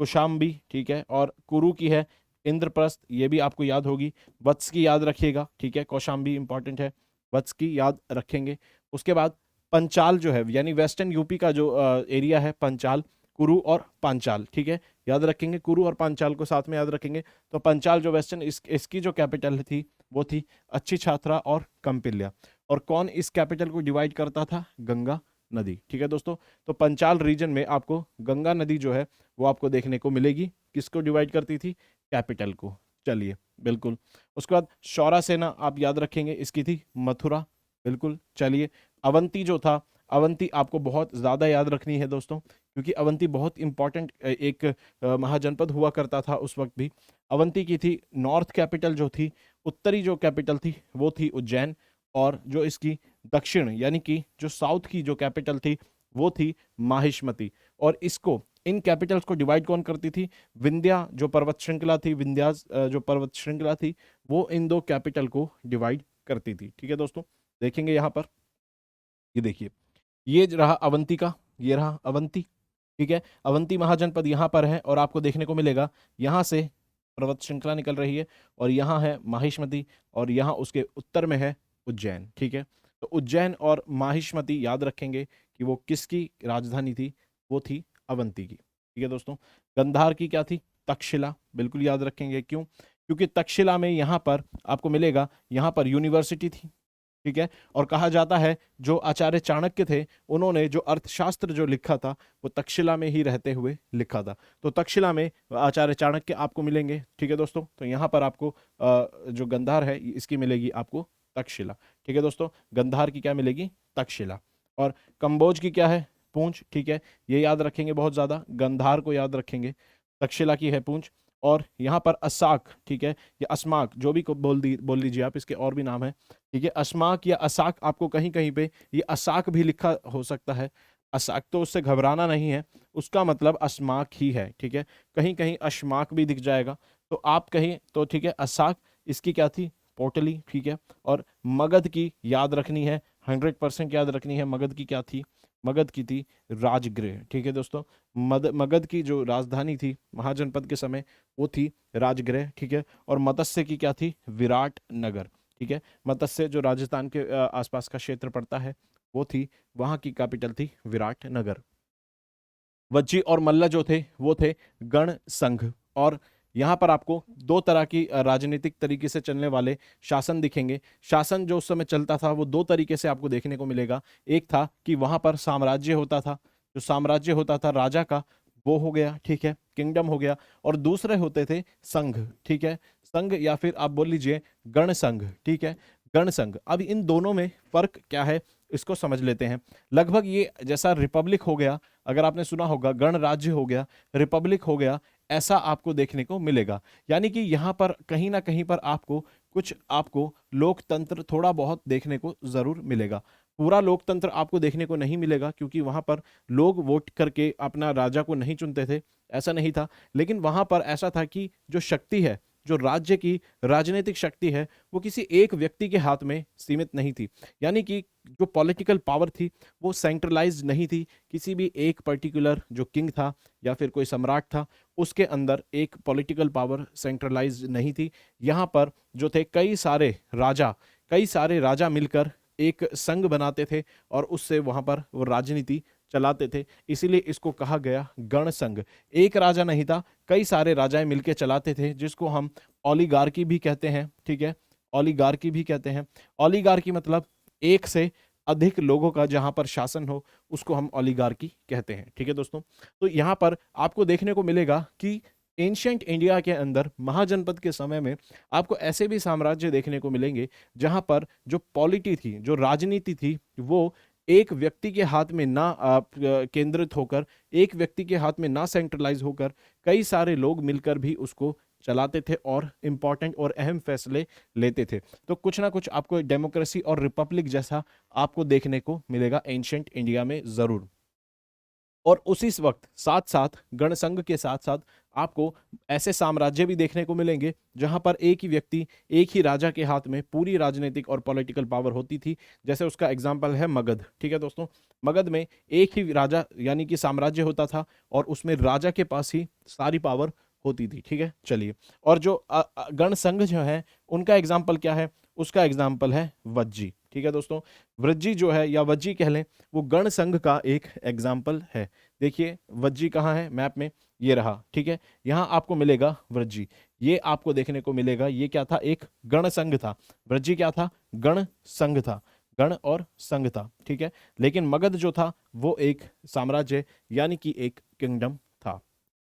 Speaker 1: कुशाम्बी। ठीक है, और कुरु की है इंद्रप्रस्थ, ये भी आपको याद होगी, वत्स की याद रखिएगा। ठीक है, कौशाम्बी इंपॉर्टेंट है, वत्स की याद रखेंगे। उसके बाद पंचाल जो है, यानी वेस्टर्न यूपी का जो एरिया है, पंचाल, कुरु और पांचाल। ठीक है, याद रखेंगे, कुरु और पांचाल को साथ में याद रखेंगे। तो पंचाल जो वेस्टर्न, इसकी जो कैपिटल थी वो थी अच्छी छात्रा और कंपिल्या। और कौन इस कैपिटल को डिवाइड करता था, गंगा नदी। ठीक है दोस्तों, तो पंचाल रीजन में आपको गंगा नदी जो है वो आपको देखने को मिलेगी, किसको डिवाइड करती थी, कैपिटल को। चलिए बिल्कुल, उसके बाद शौरा सेना आप याद रखेंगे, इसकी थी मथुरा। बिल्कुल, चलिए अवंती जो था, अवंती आपको बहुत ज़्यादा याद रखनी है दोस्तों, क्योंकि अवंती बहुत इंपॉर्टेंट एक महाजनपद हुआ करता था उस वक्त भी। अवंती की थी नॉर्थ कैपिटल जो थी, उत्तरी जो कैपिटल थी वो थी उज्जैन, और जो इसकी दक्षिण यानी कि जो साउथ की जो कैपिटल थी वो थी माहिष्मती। और इसको, इन कैपिटल्स को डिवाइड कौन करती थी, विंध्या जो पर्वत श्रृंखला थी, विंध्या जो पर्वत श्रृंखला थी वो इन 2 कैपिटल को डिवाइड करती थी। ठीक है दोस्तों, देखेंगे यहाँ पर, ये देखिए ये रहा अवंती का, ये रहा अवंती। ठीक है, अवंती महाजनपद यहाँ पर है, और आपको देखने को मिलेगा यहाँ से पर्वत श्रृंखला निकल रही है, और यहाँ है माहिष्मती, और यहाँ उसके उत्तर में है उज्जैन। ठीक है, तो उज्जैन और माहिष्मती याद रखेंगे कि वो किसकी राजधानी थी, वो थी अवंती की। ठीक है दोस्तों, गंधार की क्या थी, तक्षशिला। बिल्कुल याद रखेंगे, क्यों, क्योंकि तक्षशिला में यहाँ पर आपको मिलेगा, यहाँ पर यूनिवर्सिटी थी। ठीक है, और कहा जाता है जो आचार्य चाणक्य थे उन्होंने जो अर्थशास्त्र जो लिखा था वो तक्षशिला में ही रहते हुए लिखा था। तो तक्षशिला में आचार्य चाणक्य आपको मिलेंगे। ठीक है दोस्तों, तो यहाँ पर आपको जो गंधार है इसकी मिलेगी आपको तक्षशिला। ठीक है दोस्तों, गंधार की क्या मिलेगी, तक्षशिला। और कंबोज की क्या है, पूंछ। ठीक है, ये याद रखेंगे बहुत ज्यादा, गंधार को याद रखेंगे, तक्षशिला की है पूंछ। और यहाँ पर असाक, ठीक है, या अस्माक जो भी को बोल लीजिए आप, इसके और भी नाम है। ठीक है, अस्माक या असाक, आपको कहीं कहीं पे ये असाक भी लिखा हो सकता है, असाक तो उससे घबराना नहीं है, उसका मतलब अस्माक ही है। ठीक है, कहीं कहीं अश्माक भी दिख जाएगा, तो आप कहीं तो ठीक है, असाक इसकी क्या थी, पोटली। ठीक है, और मगध की याद रखनी है, 100% याद रखनी है, मगध की क्या थी, मगध की थी राजगृह। ठीक है दोस्तों, मगध की जो राजधानी थी महाजनपद के समय वो थी राजगृह। ठीक है, और मत्स्य की क्या थी, विराट नगर। ठीक है, मत्स्य जो राजस्थान के आसपास का क्षेत्र पड़ता है वो थी, वहां की कैपिटल थी विराट नगर। वज्जी और मल्ल जो थे वो थे गण संघ। और यहाँ पर आपको दो तरह की राजनीतिक तरीके से चलने वाले शासन दिखेंगे। शासन जो उस समय चलता था वो दो तरीके से आपको देखने को मिलेगा। एक था कि वहां पर साम्राज्य होता था, जो साम्राज्य होता था राजा का, वो हो गया, ठीक है, किंगडम हो गया। और दूसरे होते थे संघ। ठीक है, संघ या फिर आप बोल लीजिए गण संघ। ठीक है, गण संघ। अब इन दोनों में फर्क क्या है इसको समझ लेते हैं। लगभग ये जैसा रिपब्लिक हो गया, अगर आपने सुना होगा, गणराज्य हो गया, रिपब्लिक हो गया, ऐसा आपको देखने को मिलेगा। यानी कि यहाँ पर कहीं ना कहीं पर आपको लोकतंत्र थोड़ा बहुत देखने को जरूर मिलेगा। पूरा लोकतंत्र आपको देखने को नहीं मिलेगा क्योंकि वहां पर लोग वोट करके अपना राजा को नहीं चुनते थे, ऐसा नहीं था। लेकिन वहां पर ऐसा था कि जो शक्ति है, जो राज्य की राजनीतिक शक्ति है, वो किसी एक व्यक्ति के हाथ में सीमित नहीं थी। यानी कि जो पॉलिटिकल पावर थी वो सेंट्रलाइज नहीं थी, किसी भी एक पर्टिकुलर जो किंग था या फिर कोई सम्राट था उसके अंदर एक पॉलिटिकल पावर सेंट्रलाइज नहीं थी। यहाँ पर जो थे कई सारे राजा मिलकर एक संघ बनाते थे और उससे वहां पर वो राजनीति चलाते थे, इसीलिए इसको कहा गया गण संघ। एक राजा नहीं था, कई सारे राजाएं मिलके चलाते थे, जिसको हम ओलिगार्की भी कहते हैं। ठीक है, ओलिगार्की भी कहते हैं। ओलिगार्की मतलब एक से अधिक लोगों का जहां पर शासन हो उसको हम ओलिगार्की कहते हैं। ठीक है दोस्तों, तो यहां पर आपको देखने को मिलेगा कि एंशियंट इंडिया के अंदर महाजनपद के समय में आपको ऐसे भी साम्राज्य देखने को मिलेंगे जहां पर जो पॉलिटी थी, जो राजनीति थी, वो एक व्यक्ति के हाथ में ना केंद्रित होकर, एक व्यक्ति के हाथ में ना सेंट्रलाइज होकर, कई सारे लोग मिलकर भी उसको चलाते थे और इंपॉर्टेंट और अहम फैसले लेते थे। तो कुछ ना कुछ आपको डेमोक्रेसी और रिपब्लिक जैसा आपको देखने को मिलेगा एंशियंट इंडिया में जरूर। और उसी वक्त साथ साथ गणसंघ के साथ साथ आपको ऐसे साम्राज्य भी देखने को मिलेंगे जहां पर एक ही व्यक्ति, एक ही राजा के हाथ में पूरी राजनीतिक और पॉलिटिकल पावर होती थी। जैसे उसका एग्जाम्पल है मगध। ठीक है दोस्तों, मगध में एक ही राजा यानी कि साम्राज्य होता था और उसमें राजा के पास ही सारी पावर होती थी। ठीक है, चलिए। और जो गणसंघ जो है उनका एग्जाम्पल क्या है, उसका एग्जाम्पल है वज्जी। ठीक है दोस्तों, वज्जी जो है या वज्जी कह लें, वो गण संघ का एक एग्जाम्पल है। देखिए वज्जी कहाँ है मैप में, ये रहा। ठीक है, यहाँ आपको मिलेगा वज्जी, ये आपको देखने को मिलेगा। ये क्या था, एक गण संघ था। वज्जी क्या था, गण संघ था, गण और संघ था। ठीक है, लेकिन मगध जो था वो एक साम्राज्य यानी कि एक किंगडम था,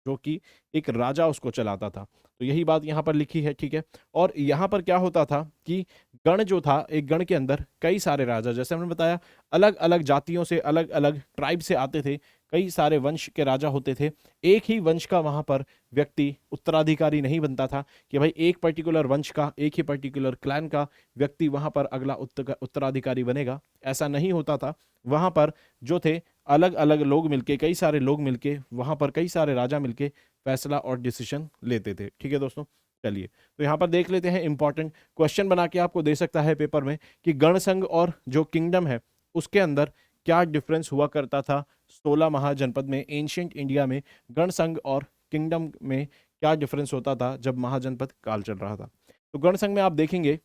Speaker 1: जो कि एक राजा उसको चलाता था। तो यही बात यहाँ पर लिखी है। ठीक है, और यहाँ पर क्या होता था कि गण जो था, एक गण के अंदर कई सारे राजा, जैसे हमने बताया, अलग अलग जातियों से, अलग अलग ट्राइब से आते थे, कई सारे वंश के राजा होते थे। एक ही वंश का वहां पर व्यक्ति उत्तराधिकारी नहीं बनता था कि भाई एक पर्टिकुलर वंश का, एक ही पर्टिकुलर क्लैन का व्यक्ति वहां पर अगला उत्तराधिकारी बनेगा, ऐसा नहीं होता था। वहां पर जो थे अलग अलग लोग मिलके, कई सारे लोग मिलके, वहां पर कई सारे राजा मिलके फैसला और डिसीजन लेते थे। ठीक है दोस्तों, चलिए। तो यहाँ पर देख लेते हैं, इंपॉर्टेंट क्वेश्चन बना के आपको दे सकता है पेपर में कि गणसंघ और जो किंगडम है उसके अंदर क्या डिफरेंस हुआ करता था 16 महाजनपद में, एंशियंट इंडिया में गणसंघ और किंगडम में क्या डिफरेंस होता था जब महाजनपद काल चल रहा था। तो गणसंघ में आप देखेंगे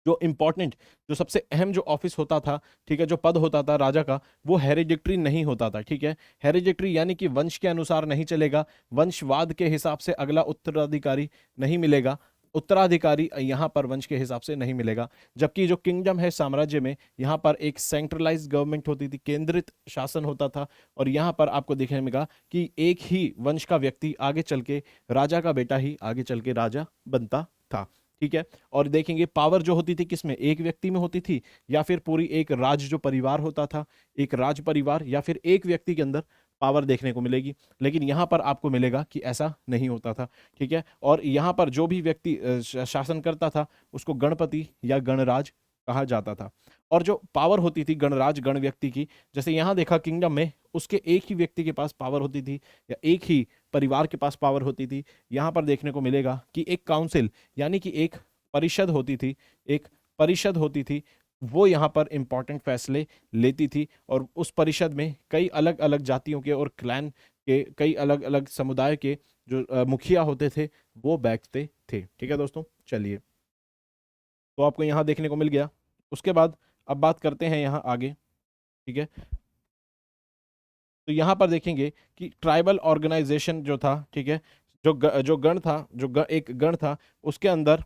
Speaker 1: जो इंपॉर्टेंट, जो सबसे अहम जो ऑफिस होता था, ठीक है, जो पद होता था राजा का, वो हेरिडिक्टरी नहीं होता था। ठीक है, हेरिडिक्टरी यानी कि वंश के अनुसार नहीं चलेगा, वंशवाद के हिसाब से अगला उत्तराधिकारी नहीं मिलेगा, उत्तराधिकारी यहाँ पर वंश के हिसाब से नहीं मिलेगा। जबकि जो किंगडम है, साम्राज्य में, यहाँ पर एक सेंट्रलाइज गवर्नमेंट होती थी, केंद्रित शासन होता था। और यहाँ पर आपको देखने मिलेगा कि एक ही वंश का व्यक्ति आगे चल के, राजा का बेटा ही आगे चल के राजा बनता था। ठीक है, और देखेंगे पावर जो होती थी किसमें, एक व्यक्ति में होती थी या फिर पूरी एक राज जो परिवार होता था, एक राज परिवार, या फिर एक व्यक्ति के अंदर पावर देखने को मिलेगी। लेकिन यहाँ पर आपको मिलेगा कि ऐसा नहीं होता था। ठीक है, और यहाँ पर जो भी व्यक्ति शासन करता था उसको गणपति या गणराज कहा जाता था। और जो पावर होती थी गणराज, गण व्यक्ति की, जैसे यहाँ देखा किंगडम में उसके एक ही व्यक्ति के पास पावर होती थी या एक ही परिवार के पास पावर होती थी। यहाँ पर देखने को मिलेगा कि एक काउंसिल यानी कि एक परिषद होती थी, एक परिषद होती थी, वो यहाँ पर इम्पॉर्टेंट फैसले लेती थी, और उस परिषद में कई अलग अलग जातियों के और क्लैन के, कई अलग अलग समुदाय के जो मुखिया होते थे वो बैठते थे। ठीक है दोस्तों, चलिए, तो आपको यहाँ देखने को मिल गया। उसके बाद अब बात करते हैं यहाँ आगे। ठीक है, तो यहाँ पर देखेंगे कि ट्राइबल ऑर्गेनाइजेशन जो था, ठीक है, जो गण था, एक गण था, उसके अंदर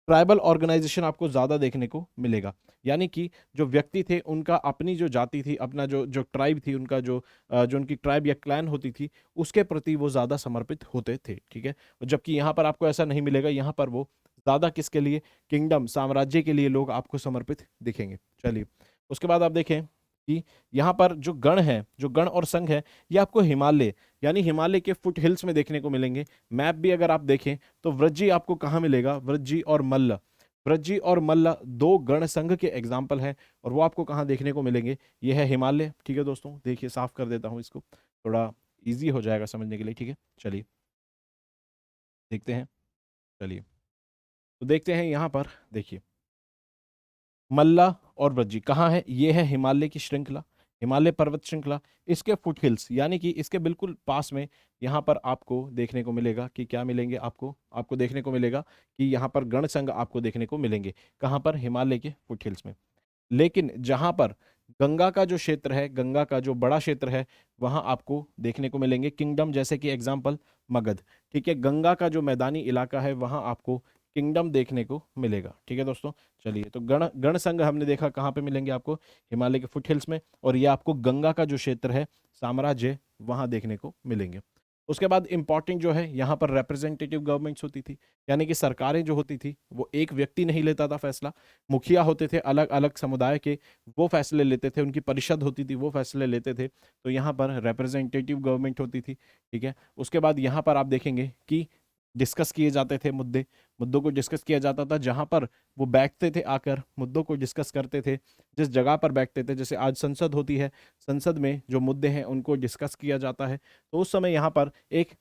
Speaker 1: ट्राइबल ऑर्गेनाइजेशन आपको ज़्यादा देखने को मिलेगा। यानी कि जो व्यक्ति थे उनका अपनी जो जाति थी, अपना जो जो ट्राइब थी, उनका जो उनकी ट्राइब या क्लैन होती थी उसके प्रति वो ज़्यादा समर्पित होते थे। ठीक है, जबकि यहाँ पर आपको ऐसा नहीं मिलेगा। यहाँ पर वो ज़्यादा किसके लिए, किंगडम, साम्राज्य के लिए लोग आपको समर्पित दिखेंगे। चलिए, उसके बाद आप देखें कि यहाँ पर जो गण है, जो गण और संघ है, ये आपको हिमालय, यानी हिमालय के फुट हिल्स में देखने को मिलेंगे। मैप भी अगर आप देखें तो वृज्जी आपको कहाँ मिलेगा, वृज्जी और मल्ल। वृज्जी और मल्ल दो गण संघ के एग्जाम्पल हैं, और वो आपको कहाँ देखने को मिलेंगे, ये है हिमालय। ठीक है दोस्तों, देखिए साफ कर देता हूँ इसको, थोड़ा इजी हो जाएगा समझने के लिए। ठीक है, चलिए देखते हैं। चलिए, तो देखते हैं यहाँ पर, देखिए मल्ला और वज्जी कहाँ है, ये है हिमालय की श्रृंखला, हिमालय पर्वत श्रृंखला। इसके फुट हिल्स यानी कि इसके बिल्कुल पास में यहाँ पर आपको देखने को मिलेगा कि क्या मिलेंगे, आपको आपको देखने को मिलेगा कि यहाँ पर गण संघ आपको देखने को मिलेंगे। कहाँ पर, हिमालय के फुट हिल्स में। लेकिन जहाँ पर गंगा का जो क्षेत्र है, गंगा का जो बड़ा क्षेत्र है, वहाँ आपको देखने को मिलेंगे किंगडम, जैसे कि एग्जाम्पल मगध। ठीक है, गंगा का जो मैदानी इलाका है वहाँ आपको किंगडम देखने को मिलेगा। ठीक है दोस्तों, चलिए, तो गण गण संघ हमने देखा कहाँ पे मिलेंगे आपको, हिमालय के फुट हिल्स में, और ये आपको गंगा का जो क्षेत्र है, साम्राज्य, वहाँ देखने को मिलेंगे। उसके बाद इंपॉर्टेंट जो है, यहाँ पर रिप्रेजेंटेटिव गवर्नमेंट्स होती थी, यानी कि सरकारें जो होती थी वो एक व्यक्ति नहीं लेता था फैसला, मुखिया होते थे अलग अलग समुदाय के, वो फैसले लेते थे, उनकी परिषद होती थी, वो फैसले लेते थे। तो यहाँ पर रिप्रेजेंटेटिव गवर्नमेंट होती थी। ठीक है, उसके बाद यहाँ पर आप देखेंगे कि डिस्कस किए जाते थे मुद्दे, मुद्दों को डिस्कस किया जाता था, जहाँ पर वो बैठते थे आकर मुद्दों को डिस्कस करते थे, जिस जगह पर बैठते थे, जैसे आज संसद होती है, संसद में जो मुद्दे हैं उनको डिस्कस किया जाता है। तो उस समय यहाँ पर एक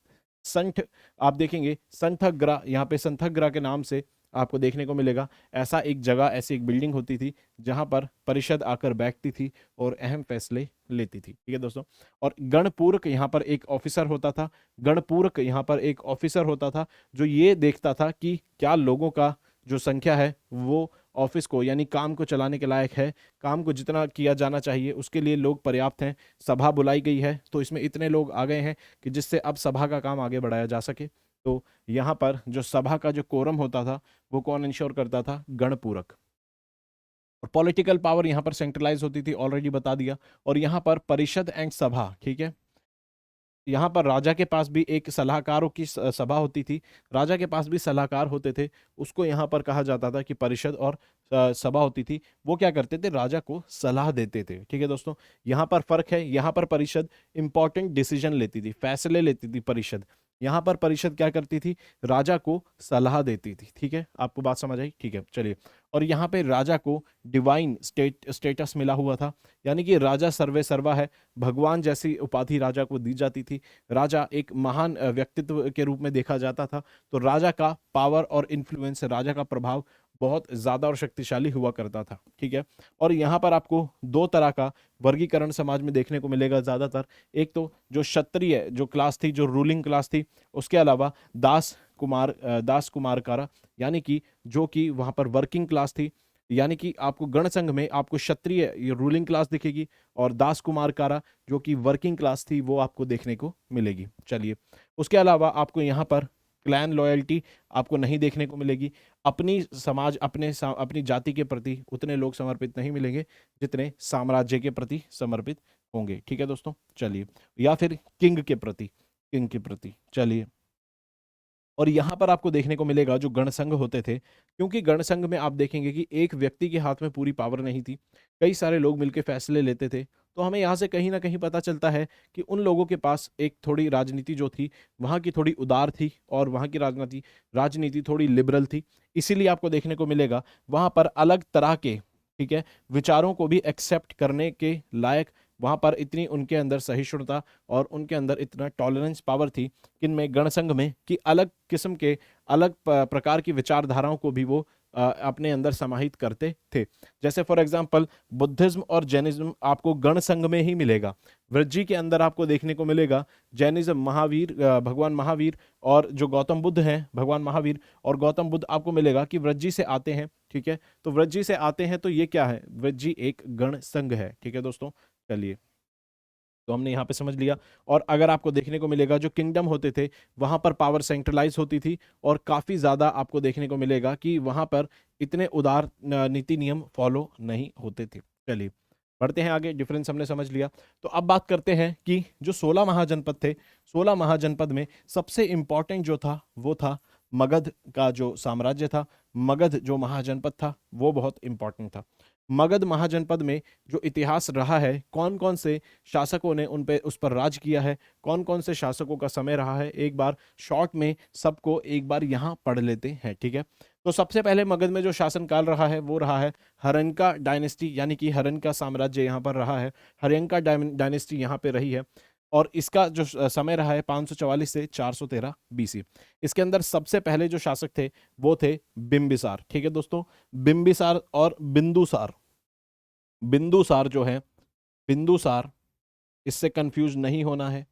Speaker 1: संठ, आप देखेंगे संथग्रा, यहाँ पे संथग्रा के नाम से आपको देखने को मिलेगा। ऐसा एक जगह, ऐसी एक बिल्डिंग होती थी जहां पर परिषद आकर बैठती थी और अहम फैसले लेती थी। ठीक है दोस्तों, और गणपूरक यहाँ पर एक ऑफिसर होता था, गणपूरक यहाँ पर एक ऑफिसर होता था जो ये देखता था कि क्या लोगों का जो संख्या है वो ऑफिस को, यानी काम को चलाने के लायक है, काम को जितना किया जाना चाहिए उसके लिए लोग पर्याप्त हैं। सभा बुलाई गई है तो इसमें इतने लोग आ गए हैं कि जिससे अब सभा का काम आगे बढ़ाया जा सके। तो यहाँ पर जो सभा का जो कोरम होता था वो कौन इंश्योर करता था, गणपूरक। और पॉलिटिकल पावर यहाँ पर सेंट्रलाइज होती थी, ऑलरेडी बता दिया। और यहाँ पर परिषद एंड सभा, ठीक है, यहाँ पर राजा के पास भी एक सलाहकारों की सभा होती थी, राजा के पास भी सलाहकार होते थे, उसको यहाँ पर कहा जाता था कि परिषद और सभा होती थी। वो क्या करते थे, राजा को सलाह देते थे। ठीक है दोस्तों, यहाँ पर फर्क है, यहाँ पर परिषद इंपॉर्टेंट डिसीजन लेती थी, फैसले लेती थी परिषद, यहाँ पर परिषद क्या करती थी, राजा को सलाह देती थी। ठीक है, आपको बात समझ आई, ठीक है, चलिए। और यहाँ पे राजा को डिवाइन स्टेटस मिला हुआ था, यानी कि राजा सर्वे सर्वा है, भगवान जैसी उपाधि राजा को दी जाती थी, राजा एक महान व्यक्तित्व के रूप में देखा जाता था। तो राजा का पावर और इन्फ्लुएंस, राजा का प्रभाव बहुत ज्यादा और शक्तिशाली हुआ करता था। ठीक है, और यहाँ पर आपको दो तरह का वर्गीकरण समाज में देखने को मिलेगा ज्यादातर। एक तो जो क्षत्रिय जो क्लास थी, जो रूलिंग क्लास थी, उसके अलावा दास कुमार कारा, यानी कि जो कि वहां पर वर्किंग क्लास थी। यानी कि आपको गण संघ में आपको क्षत्रिय रूलिंग क्लास दिखेगी, और दास कुमार कारा जो कि वर्किंग क्लास थी वो आपको देखने को मिलेगी। चलिए, उसके अलावा आपको यहाँ पर क्लैन लॉयल्टी आपको नहीं देखने को मिलेगी, अपनी समाज अपनी जाति के प्रति उतने लोग समर्पित नहीं मिलेंगे जितने साम्राज्य के प्रति समर्पित होंगे। ठीक है दोस्तों, चलिए, या फिर किंग के प्रति, चलिए। और यहाँ पर आपको देखने को मिलेगा जो गणसंघ होते थे, क्योंकि गणसंघ में आप देखेंगे कि एक व्यक्ति के हाथ में पूरी पावर नहीं थी, कई सारे लोग मिलकर फैसले लेते थे। तो हमें यहाँ से कहीं ना कहीं पता चलता है कि उन लोगों के पास एक थोड़ी राजनीति जो थी वहाँ की थोड़ी उदार थी, और वहाँ की राजनीति राजनीति थोड़ी लिबरल थी। इसीलिए आपको देखने को मिलेगा वहाँ पर अलग तरह के, ठीक है, विचारों को भी एक्सेप्ट करने के लायक, वहाँ पर इतनी उनके अंदर सहिष्णुता और उनके अंदर इतना टॉलरेंस पावर थी, किन में, गणसंघ में, कि अलग किस्म के, अलग प्रकार की विचारधाराओं को भी वो अपने अंदर समाहित करते थे। जैसे फॉर एग्जांपल बुद्धिज्म और जैनिज्म आपको गण संघ में ही मिलेगा। वृज्जी के अंदर आपको देखने को मिलेगा जैनिज्म महावीर, भगवान महावीर, और जो गौतम बुद्ध हैं भगवान महावीर और गौतम बुद्ध आपको मिलेगा कि वृज्जी से आते हैं। ठीक है, तो वृज्जी से आते हैं तो ये क्या है, वृज्जी एक गण संघ है। ठीक है दोस्तों, चलिए तो हमने यहाँ पे समझ लिया। और अगर आपको देखने को मिलेगा जो किंगडम होते थे वहां पर पावर सेंट्रलाइज होती थी और काफी ज्यादा आपको देखने को मिलेगा कि वहां पर इतने उदार नीति नियम फॉलो नहीं होते थे। चलिए बढ़ते हैं आगे, डिफरेंस हमने समझ लिया। तो अब बात करते हैं कि जो 16 महाजनपद थे, 16 महाजनपद में सबसे इंपॉर्टेंट जो था वो था मगध का जो साम्राज्य था। मगध जो महाजनपद था वो बहुत इंपॉर्टेंट था। मगध महाजनपद में जो इतिहास रहा है, कौन कौन से शासकों ने उस पर राज किया है, कौन कौन से शासकों का समय रहा है, एक बार शॉर्ट में सबको एक बार यहाँ पढ़ लेते हैं। ठीक है, तो सबसे पहले मगध में जो शासनकाल रहा है वो रहा है हर्यंका डायनेस्टी, यानी कि हर्यंका साम्राज्य यहाँ पर रहा है। हर्यंका डायनेस्टी यहाँ पे रही है और इसका जो समय रहा है 544 से 413 बीसी। इसके अंदर सबसे पहले जो शासक थे वो थे बिंबिसार। ठीक है दोस्तों, बिंबिसार और बिंदुसार। बिंदुसार जो है, बिंदुसार, इससे कंफ्यूज नहीं होना है,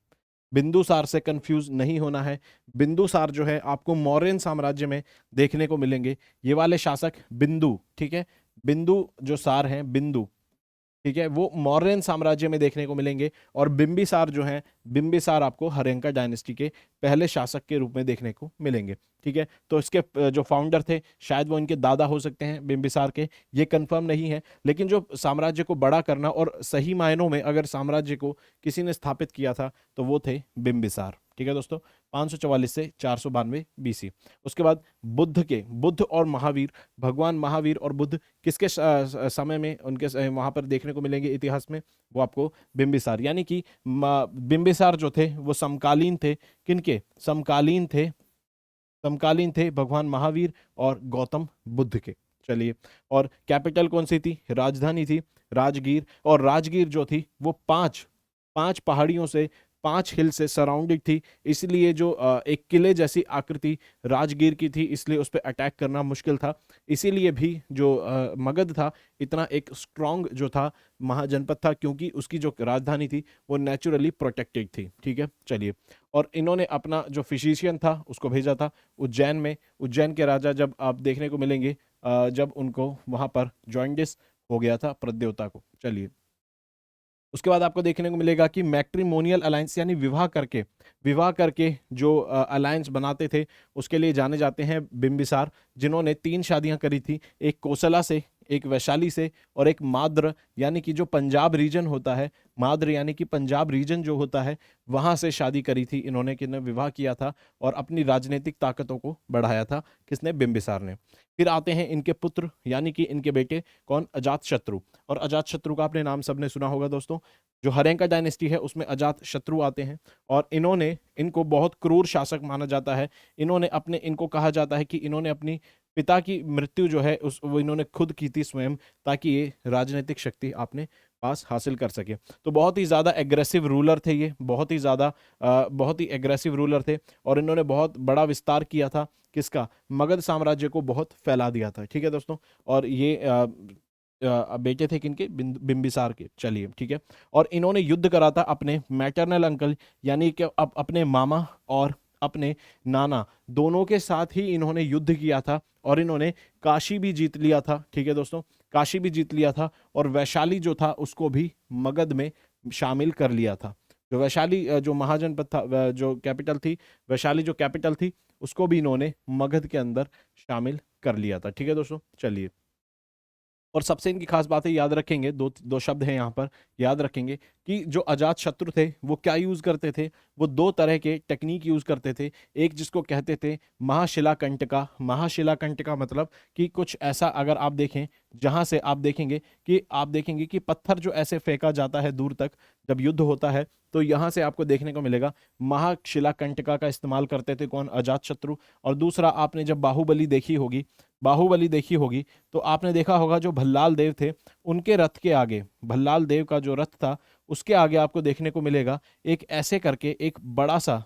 Speaker 1: बिंदुसार से कंफ्यूज नहीं होना है। बिंदुसार जो है आपको मौर्यन साम्राज्य में देखने को मिलेंगे। ये वाले शासक बिंदु, ठीक है, बिंदु जो सार हैं, बिंदु, ठीक है, वो मौर्यन साम्राज्य में देखने को मिलेंगे। और बिंबिसार जो है, बिंबिसार आपको हर्यंका डायनेस्टी के पहले शासक के रूप में देखने को मिलेंगे। ठीक है, तो इसके जो फाउंडर थे शायद वो इनके दादा हो सकते हैं बिंबिसार के, ये कंफर्म नहीं है। लेकिन जो साम्राज्य को बड़ा करना और सही मायनों में अगर साम्राज्य को किसी ने स्थापित किया था तो वो थे बिंबिसार। ठीक है दोस्तों, 544 से 492 बीसी। उसके बाद बुद्ध और महावीर, भगवान महावीर और बुद्ध किसके समय में उनके वहां पर देखने को मिलेंगे इतिहास में, वो आपको बिंबिसार, यानी कि बिंबिसार जो थे वो समकालीन थे, किनके समकालीन थे, समकालीन थे भगवान महावीर और गौतम बुद्ध के। चलिए, और कैपिटल कौन सी थी, राजधानी थी राजगीर। और राजगीर जो थी वो पांच पहाड़ियों से, 5 हिल से सराउंडेड थी, इसलिए जो एक किले जैसी आकृति राजगीर की थी, इसलिए उस पर अटैक करना मुश्किल था। इसीलिए भी जो मगध था इतना एक स्ट्रांग जो था महाजनपद था, क्योंकि उसकी जो राजधानी थी वो नेचुरली प्रोटेक्टेड थी। ठीक है, चलिए, और इन्होंने अपना जो फिजिशियन था उसको भेजा था उज्जैन में। उज्जैन के राजा जब आप देखने को मिलेंगे जब उनको वहां पर जॉइंडिस हो गया था प्रदेवता को। चलिए, उसके बाद आपको देखने को मिलेगा कि मैट्रिमोनियल अलायंस, यानी विवाह करके जो अलायंस बनाते थे उसके लिए जाने जाते हैं बिंबिसार, जिन्होंने 3 शादियां करी थी, एक कोसला से, एक वैशाली से और एक माद्र, यानी कि जो पंजाब रीजन होता है, माद्र यानी कि पंजाब रीजन जो होता है वहां से शादी करी थी इन्होंने, किन्होंने विवाह किया था और अपनी राजनीतिक ताकतों को बढ़ाया था, किसने, बिंबिसार ने। फिर आते हैं इनके पुत्र, यानी कि इनके बेटे, कौन, अजात शत्रु। और अजात शत्रु का आपने नाम सबने सुना होगा दोस्तों, जो हर्यंका डायनेस्टी है उसमें अजात शत्रु आते हैं और इनको बहुत क्रूर शासक माना जाता है। इनको कहा जाता है कि इन्होंने अपनी पिता की मृत्यु जो है वो इन्होंने खुद की थी स्वयं, ताकि ये राजनीतिक शक्ति अपने पास हासिल कर सके। तो बहुत ही ज़्यादा एग्रेसिव रूलर थे ये, बहुत ही एग्रेसिव रूलर थे और इन्होंने बहुत बड़ा विस्तार किया था, किसका, मगध साम्राज्य को बहुत फैला दिया था। ठीक है दोस्तों, और ये बेटे थे किनके, बिंबिसार के। चलिए ठीक है, और इन्होंने युद्ध करा था अपने मैटरनल अंकल, यानी कि अपने मामा और अपने नाना दोनों के साथ ही इन्होंने युद्ध किया था और इन्होंने काशी भी जीत लिया था। ठीक है दोस्तों, काशी भी जीत लिया था और वैशाली जो था उसको भी मगध में शामिल कर लिया था। जो वैशाली जो महाजनपद था, जो कैपिटल थी, वैशाली जो कैपिटल थी, उसको भी इन्होंने मगध के अंदर शामिल कर लिया था। ठीक है दोस्तों, चलिए, और सबसे इनकी खास बातें याद रखेंगे, दो शब्द हैं यहाँ पर, याद रखेंगे कि जो अजात शत्रु थे वो क्या यूज करते थे, वो 2 तरह के टेक्निक यूज करते थे। एक जिसको कहते थे महाशिलाकंटका। महाशिलाकंटका मतलब कि कुछ ऐसा, अगर आप देखें, जहां से आप देखेंगे कि पत्थर जो ऐसे फेंका जाता है दूर तक जब युद्ध होता है, तो यहां से आपको देखने को मिलेगा महाशिलाकंटका का इस्तेमाल करते थे, कौन, अजात शत्रु। और दूसरा, आपने जब बाहुबली देखी होगी तो आपने देखा होगा जो भल्लाल देव थे उनके रथ के आगे, भल्लाल देव का जो रथ था उसके आगे आपको देखने को मिलेगा एक ऐसे करके एक बड़ा सा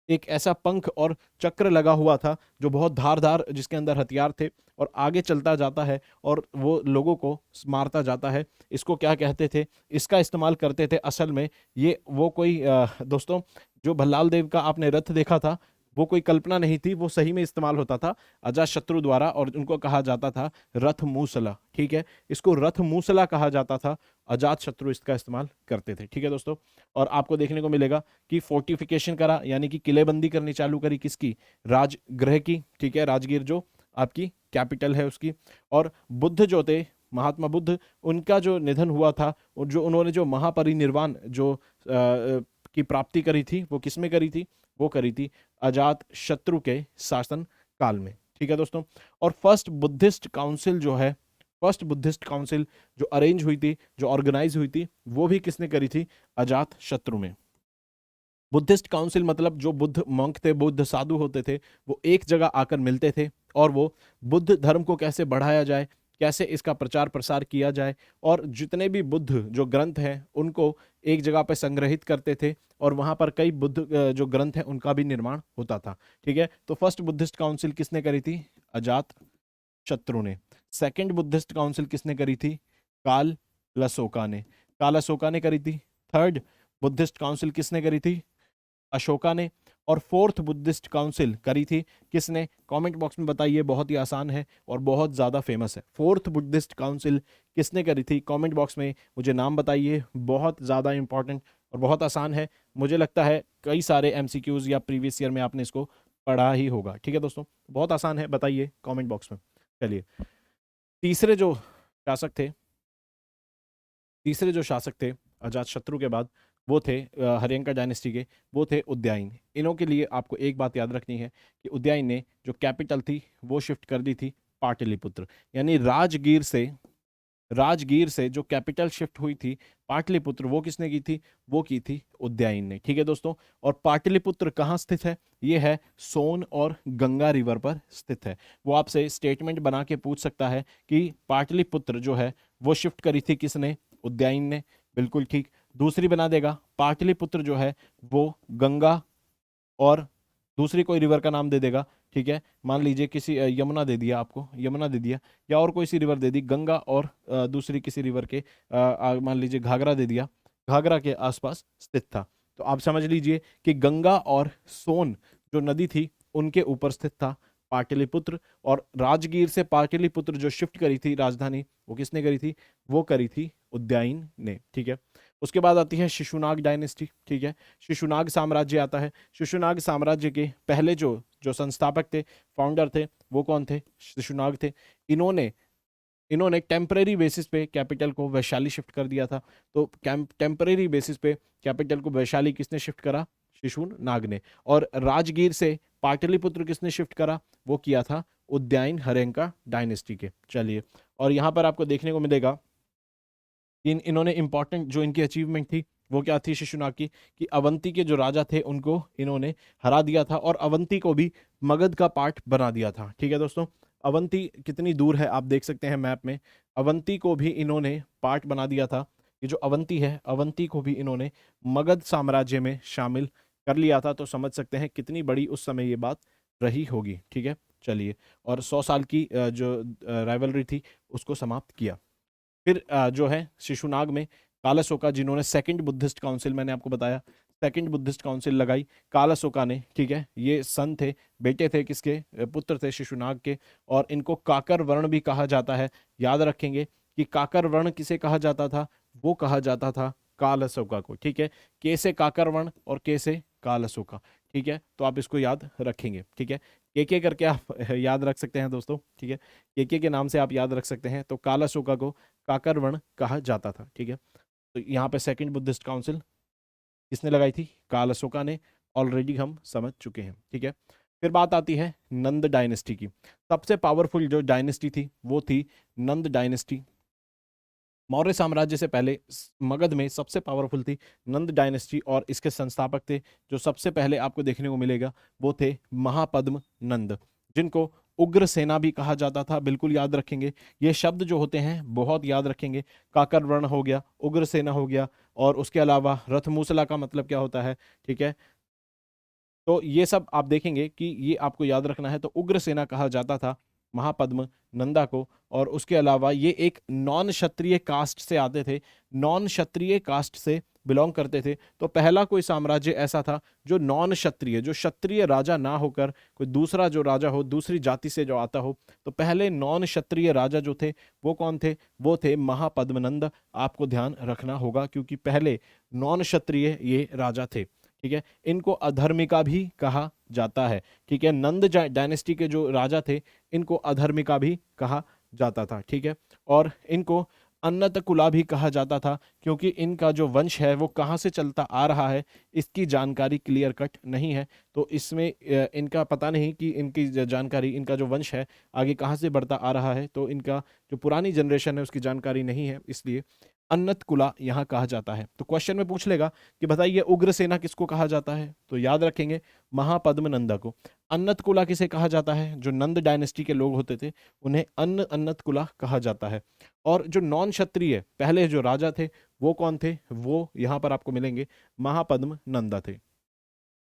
Speaker 1: एक ऐसा पंख और चक्र लगा हुआ था जो बहुत धारदार, जिसके अंदर हथियार थे, और आगे चलता जाता है और वो लोगों को मारता जाता है। इसको क्या कहते थे, इसका इस्तेमाल करते थे असल में, ये वो कोई दोस्तों, जो भल्लाल देव का आपने रथ देखा था, वो कोई कल्पना नहीं थी, वो सही में इस्तेमाल होता था अजात शत्रु द्वारा, और उनको कहा जाता था रथ मूसला। ठीक है, इसको रथ मूसला कहा जाता था, अजात शत्रु इसका इस्तेमाल करते थे। ठीक है दोस्तों, और आपको देखने को मिलेगा कि फोर्टिफिकेशन करा, यानी कि किलेबंदी करनी चालू करी, किसकी, राजगृह की। ठीक है, राजगीर जो आपकी कैपिटल है उसकी। और बुद्ध जो थे, महात्मा बुद्ध, उनका जो निधन हुआ था, और जो उन्होंने जो महापरिनिर्वाण जो की प्राप्ति करी थी, वो किसमें करी थी, वो करी थी अजात शत्रु के शासन काल में। ठीक है दोस्तों, और फर्स्ट बुद्धिस्ट काउंसिल जो है, फर्स्ट बुद्धिस्ट काउंसिल जो अरेंज हुई थी, जो ऑर्गेनाइज हुई थी, वो भी किसने करी थी, अजात शत्रु में। बुद्धिस्ट काउंसिल मतलब जो बुद्ध मंक थे, बुद्ध साधु होते थे, वो एक जगह आकर मिलते थे, और वो बुद्ध धर्म को कैसे बढ़ाया जाए, कैसे इसका प्रचार प्रसार किया जाए, और जितने भी बुद्ध जो ग्रंथ हैं उनको एक जगह पर संग्रहित करते थे, और वहां पर कई बुद्ध जो ग्रंथ हैं उनका भी निर्माण होता था। ठीक है, तो फर्स्ट बुद्धिस्ट काउंसिल किसने करी थी, अजात शत्रु ने। सेकंड बुद्धिस्ट काउंसिल किसने करी थी, काल लसोका ने, काल अशोका ने करी थी। थर्ड बुद्धिस्ट काउंसिल किसने करी थी, अशोका ने। और फोर्थ बुद्धिस्ट काउंसिल करी थी किसने, कमेंट बॉक्स में बताइए, बहुत ही आसान है और बहुत ज़्यादा फेमस है। फोर्थ बुद्धिस्ट काउंसिल किसने करी थी, कमेंट बॉक्स में मुझे नाम बताइए, बहुत ज़्यादा इंपॉर्टेंट और बहुत आसान है। मुझे लगता है कई सारे एमसीक्यूज या प्रीवियस ईयर में आपने इसको पढ़ा ही होगा। ठीक है दोस्तों, बहुत आसान है, बताइए कमेंट बॉक्स में। चलिए, तीसरे जो शासक थे, तीसरे जो शासक थे अजात शत्रु के बाद, वो थे हर्यंका डायनेस्टी के, वो थे उदयायन। इन्हों के लिए आपको एक बात याद रखनी है कि उदयायन ने जो कैपिटल थी वो शिफ्ट कर दी थी पाटलिपुत्र, यानी राजगीर से जो कैपिटल शिफ्ट हुई थी पाटलिपुत्र, वो किसने की थी, वो की थी उदयायन ने। ठीक है दोस्तों, और पाटलिपुत्र कहाँ स्थित है, ये है सोन और गंगा रिवर पर स्थित है। वो आपसे स्टेटमेंट बना के पूछ सकता है कि पाटलिपुत्र जो है वो शिफ्ट करी थी किसने, उदयायन ने, बिल्कुल ठीक। दूसरी बना देगा, पाटलिपुत्र जो है वो गंगा और दूसरी कोई रिवर का नाम दे देगा। ठीक है, मान लीजिए किसी यमुना दे दिया, आपको यमुना दे दिया, या और कोई सी रिवर दे दी, गंगा और दूसरी किसी रिवर के मान लीजिए घाघरा दे दिया, घाघरा के आसपास स्थित था। तो आप समझ लीजिए कि गंगा और सोन जो नदी थी उनके ऊपर स्थित था पाटलिपुत्र, और राजगीर से पाटलिपुत्र जो शिफ्ट करी थी राजधानी, वो किसने करी थी, वो करी थी उदयायन ने। ठीक है, उसके बाद आती है शिशुनाग डायनेस्टी। ठीक है, शिशुनाग साम्राज्य आता है। शिशुनाग साम्राज्य के पहले जो जो संस्थापक थे, फाउंडर थे, वो कौन थे, शिशुनाग थे। इन्होंने इन्होंने टेम्परेरी बेसिस पे कैपिटल को वैशाली शिफ्ट कर दिया था। तो टेम्परेरी बेसिस पे कैपिटल को वैशाली किसने शिफ्ट करा, शिशुनाग ने। और राजगीर से पाटलिपुत्र किसने शिफ्ट करा, वो किया था उदयायन हर्यंका डायनेस्टी के। चलिए, और यहाँ पर आपको देखने को मिलेगा इन्होंने इंपॉर्टेंट जो इनकी अचीवमेंट थी वो क्या थी शिशुनाग की, कि अवंती के जो राजा थे उनको इन्होंने हरा दिया था, और अवंती को भी मगध का पार्ट बना दिया था। ठीक है दोस्तों, अवंती कितनी दूर है आप देख सकते हैं मैप में, अवंती को भी इन्होंने पार्ट बना दिया था। ये जो अवंती है, अवंती को भी इन्होंने मगध साम्राज्य में शामिल कर लिया था। तो समझ सकते हैं कितनी बड़ी उस समय ये बात रही होगी। ठीक है, चलिए, और 100 साल की जो राइवलरी थी उसको समाप्त किया। फिर जो है शिशुनाग में कालाशोका, जिन्होंने सेकंड बुद्धिस्ट काउंसिल, मैंने आपको बताया सेकंड बुद्धिस्ट काउंसिल लगाई कालाशोका ने। ठीक है, ये सन थे, बेटे थे किसके, पुत्र थे शिशुनाग के, और इनको काकर वर्ण भी कहा जाता है। याद रखेंगे कि काकर वर्ण किसे कहा जाता था, वो कहा जाता था कालाशोका को। ठीक है, के से काकर वर्ण और के से कालाशोका। ठीक है, तो आप इसको याद रखेंगे। ठीक है, के करके आप याद रख सकते हैं दोस्तों। ठीक है, के नाम से आप याद रख सकते हैं। तो कालाशोका को काकरवर्ण कहा जाता था। ठीक है, तो यहाँ पे सेकंड बुद्धिस्ट काउंसिल किसने लगाई थी, काल अशोका ने, ऑलरेडी हम समझ चुके हैं। ठीक है, फिर बात आती है नंद डायनेस्टी की। सबसे पावरफुल जो डायनेस्टी थी वो थी नंद डायनेस्टी। मौर्य साम्राज्य से पहले मगध में सबसे पावरफुल थी नंद डायनेस्टी, और इसके संस्थापक थे जो सबसे पहले आपको देखने को मिलेगा वो थे महापद्म नंद, जिनको उग्र सेना भी कहा जाता था। बिल्कुल याद रखेंगे, ये शब्द जो होते हैं बहुत याद रखेंगे। काकर वर्ण हो गया, उग्र सेना हो गया, और उसके अलावा रथमूसला का मतलब क्या होता है, ठीक है, तो ये सब आप देखेंगे कि ये आपको याद रखना है। तो उग्रसेना कहा जाता था महापद्म नंदा को, और उसके अलावा ये एक नॉन क्षत्रिय कास्ट से आते थे, नॉन क्षत्रिय कास्ट से बिलोंग करते थे। तो पहला कोई साम्राज्य ऐसा था जो नॉन क्षत्रिय, जो क्षत्रिय राजा ना होकर कोई दूसरा जो राजा हो, दूसरी जाति से जो आता हो, तो पहले नॉन क्षत्रिय राजा जो थे वो कौन थे? वो थे महापद्मनंद। आपको ध्यान रखना होगा क्योंकि पहले नॉन क्षत्रिय ये राजा थे। ठीक है, इनको अधर्मिका भी कहा जाता है। ठीक है, नंद डायनेस्टी के जो राजा थे इनको अधर्मिका भी कहा जाता था। ठीक है, और इनको अन्नतकुला भी कहा जाता था क्योंकि इनका जो वंश है वो कहाँ से चलता आ रहा है इसकी जानकारी क्लियर कट नहीं है। तो इसमें इनका पता नहीं कि इनकी जानकारी, इनका जो वंश है आगे कहाँ से बढ़ता आ रहा है, तो इनका जो पुरानी जनरेशन है उसकी जानकारी नहीं है, इसलिए अन्नतकुला यहाँ कहा जाता है। तो क्वेश्चन में पूछ लेगा कि बताइए उग्रसेना किसको कहा जाता है, तो याद रखेंगे महापद्मनंदा को। अन्नतकुला किसे कहा जाता है? जो नंद डायनेस्टी के लोग होते थे उन्हें अन्नतकुला कहा जाता है। और जो नॉन क्षत्रिय पहले जो राजा थे वो कौन थे? वो यहाँ पर आपको मिलेंगे महापद्म नंदा थे।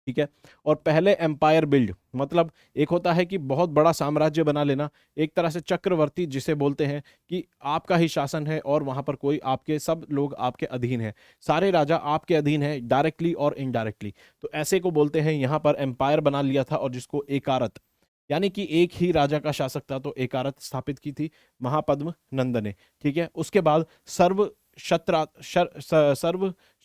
Speaker 1: ठीक है, और पहले एम्पायर बिल्ड, मतलब एक होता है कि बहुत बड़ा साम्राज्य बना लेना, एक तरह से चक्रवर्ती जिसे बोलते हैं कि आपका ही शासन है और वहां पर कोई आपके, सब लोग आपके अधीन है, सारे राजा आपके अधीन है डायरेक्टली और इनडायरेक्टली। तो ऐसे को बोलते हैं, यहाँ पर एम्पायर बना लिया था और जिसको एकारत, यानी कि एक ही राजा का शासक था, तो एकारत स्थापित की थी महापद्म नंद ने। ठीक है, उसके बाद सर्व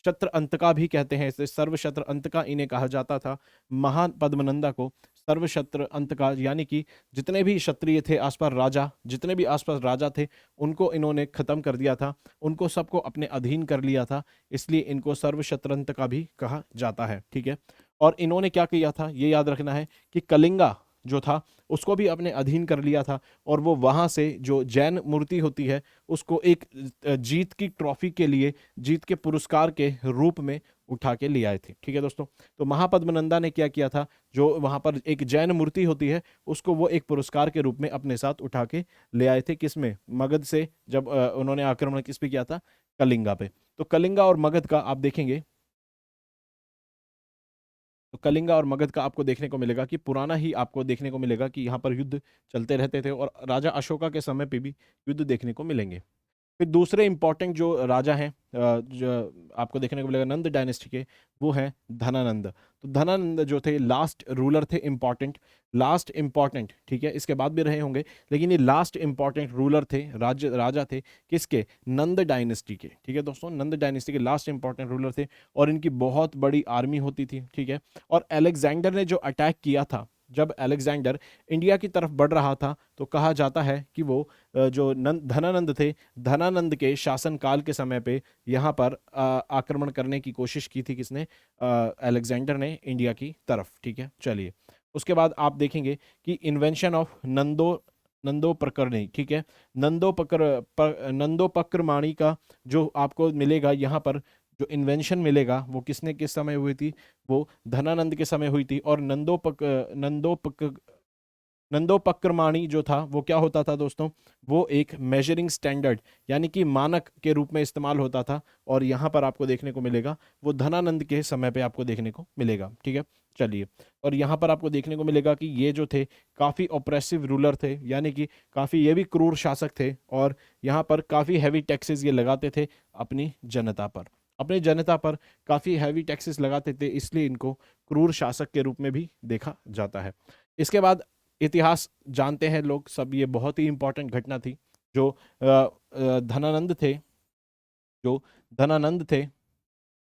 Speaker 1: शत्र अंतका भी कहते हैं इसे, सर्व शत्र अंतका इन्हें कहा जाता था महान पद्मनंदा को। सर्व शत्र अंतका यानी कि जितने भी क्षत्रिय थे आसपास राजा, जितने भी आसपास राजा थे उनको इन्होंने खत्म कर दिया था, उनको सबको अपने अधीन कर लिया था, इसलिए इनको सर्व शत्रंत का भी कहा जाता है। ठीक है, और इन्होंने क्या किया था ये याद रखना है कि कलिंगा जो था उसको भी अपने अधीन कर लिया था, और वो वहां से जो जैन मूर्ति होती है उसको एक जीत की ट्रॉफी के लिए, जीत के पुरस्कार के रूप में उठा के ले आए थे। ठीक है दोस्तों, तो महापद्मनंदा ने क्या किया था, जो वहां पर एक जैन मूर्ति होती है उसको वो एक पुरस्कार के रूप में अपने साथ उठा के ले आए थे। किसमें? मगध से, जब उन्होंने आक्रमण किस पे किया था? कलिंगा पे। तो कलिंगा और मगध का आप देखेंगे, तो कलिंगा और मगध का आपको देखने को मिलेगा कि पुराना ही आपको देखने को मिलेगा कि यहाँ पर युद्ध चलते रहते थे, और राजा अशोका के समय पे भी युद्ध देखने को मिलेंगे। फिर दूसरे इंपॉर्टेंट जो राजा हैं जो आपको देखने को मिलेगा नंद डायनेस्टी के, वो हैं धनानंद। तो धनानंद जो थे लास्ट रूलर थे, इंपॉर्टेंट, लास्ट इंपॉर्टेंट। ठीक है, इसके बाद भी रहे होंगे लेकिन ये लास्ट इंपॉर्टेंट रूलर थे, राजा थे किसके? नंद डायनेस्टी के। ठीक है दोस्तों, नंद डायनेस्टी के लास्ट इंपॉर्टेंट रूलर थे, और इनकी बहुत बड़ी आर्मी होती थी। ठीक है, और अलेक्जेंडर ने जो अटैक किया था, जब अलेक्जेंडर इंडिया की तरफ बढ़ रहा था, तो कहा जाता है कि वो जो धनानंद थे, धनानंद के शासन काल के समय पे यहाँ पर आक्रमण करने की कोशिश की थी। किसने? अलेक्जेंडर ने इंडिया की तरफ। ठीक है, चलिए उसके बाद आप देखेंगे कि इन्वेंशन ऑफ नंदोपकर्णी। ठीक है, नंदोपक्रमाणी का जो आपको मिलेगा यहाँ पर, जो इन्वेंशन मिलेगा वो किसने किस समय हुई थी? वो धनानंद के समय हुई थी। और नंदोपक्रमाणी जो था वो क्या होता था दोस्तों? वो एक मेजरिंग स्टैंडर्ड यानी कि मानक के रूप में इस्तेमाल होता था, और यहाँ पर आपको देखने को मिलेगा वो धनानंद के समय पे आपको देखने को मिलेगा। ठीक है, चलिए, और यहाँ पर आपको देखने को मिलेगा कि ये जो थे काफ़ी ऑप्रेसिव रूलर थे, यानी कि काफ़ी ये भी क्रूर शासक थे, और यहाँ पर काफ़ी हैवी टैक्सेस ये लगाते थे अपनी जनता पर, अपनी जनता पर काफ़ी हैवी टैक्सेस लगाते थे, इसलिए इनको क्रूर शासक के रूप में भी देखा जाता है। इसके बाद इतिहास जानते हैं लोग सब, ये बहुत ही इंपॉर्टेंट घटना थी। जो धनानंद थे, जो धनानंद थे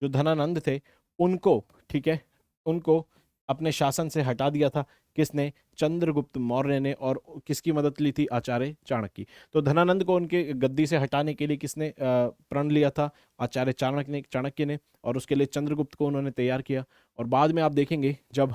Speaker 1: जो धनानंद थे उनको, ठीक है, उनको अपने शासन से हटा दिया था। किसने? चंद्रगुप्त मौर्य ने। और किसकी मदद ली थी? आचार्य चाणक्य की। तो धनानंद को उनके गद्दी से हटाने के लिए किसने प्रण लिया था? आचार्य चाणक्य ने, और उसके लिए चंद्रगुप्त को उन्होंने तैयार किया। और बाद में आप देखेंगे जब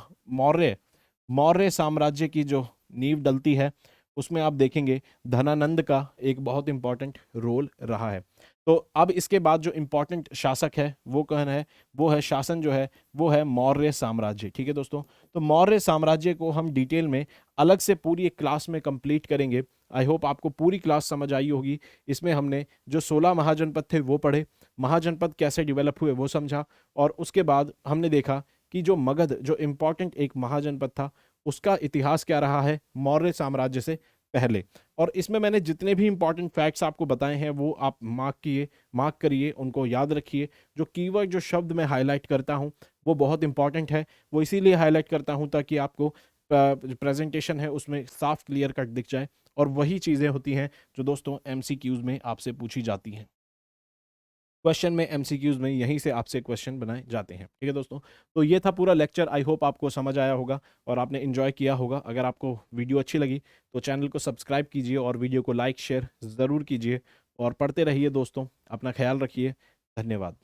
Speaker 1: मौर्य साम्राज्य की जो नींव डलती है उसमें आप देखेंगे धनानंद का एक बहुत इंपॉर्टेंट रोल रहा है। तो अब इसके बाद जो इंपॉर्टेंट शासक है वो कौन है? वो है, शासन जो है वो है मौर्य साम्राज्य। ठीक है दोस्तों, तो मौर्य साम्राज्य को हम डिटेल में अलग से पूरी एक क्लास में कंप्लीट करेंगे। आई होप आपको पूरी क्लास समझ आई होगी। इसमें हमने जो 16 महाजनपद थे वो पढ़े, महाजनपद कैसे डेवलप हुए वो समझा, और उसके बाद हमने देखा कि जो मगध जो इम्पोर्टेंट एक महाजनपद था उसका इतिहास क्या रहा है मौर्य साम्राज्य से पहले। और इसमें मैंने जितने भी इंपॉर्टेंट फैक्ट्स आपको बताए हैं वो आप मार्क करिए, उनको याद रखिए। जो कीवर्ड जो शब्द मैं हाईलाइट करता हूँ वो बहुत इंपॉर्टेंट है, वो इसीलिए हाईलाइट करता हूँ ताकि आपको प्रेजेंटेशन है उसमें साफ क्लियर कट दिख जाए। और वही चीज़ें होती हैं जो दोस्तों एमसीक्यूज में आपसे पूछी जाती हैं। क्वेश्चन में एमसीक्यूज में यहीं से आपसे क्वेश्चन बनाए जाते हैं। ठीक है दोस्तों, तो ये था पूरा लेक्चर। आई होप आपको समझ आया होगा और आपने एंजॉय किया होगा। अगर आपको वीडियो अच्छी लगी तो चैनल को सब्सक्राइब कीजिए और वीडियो को लाइक शेयर ज़रूर कीजिए और पढ़ते रहिए दोस्तों। अपना ख्याल रखिए। धन्यवाद।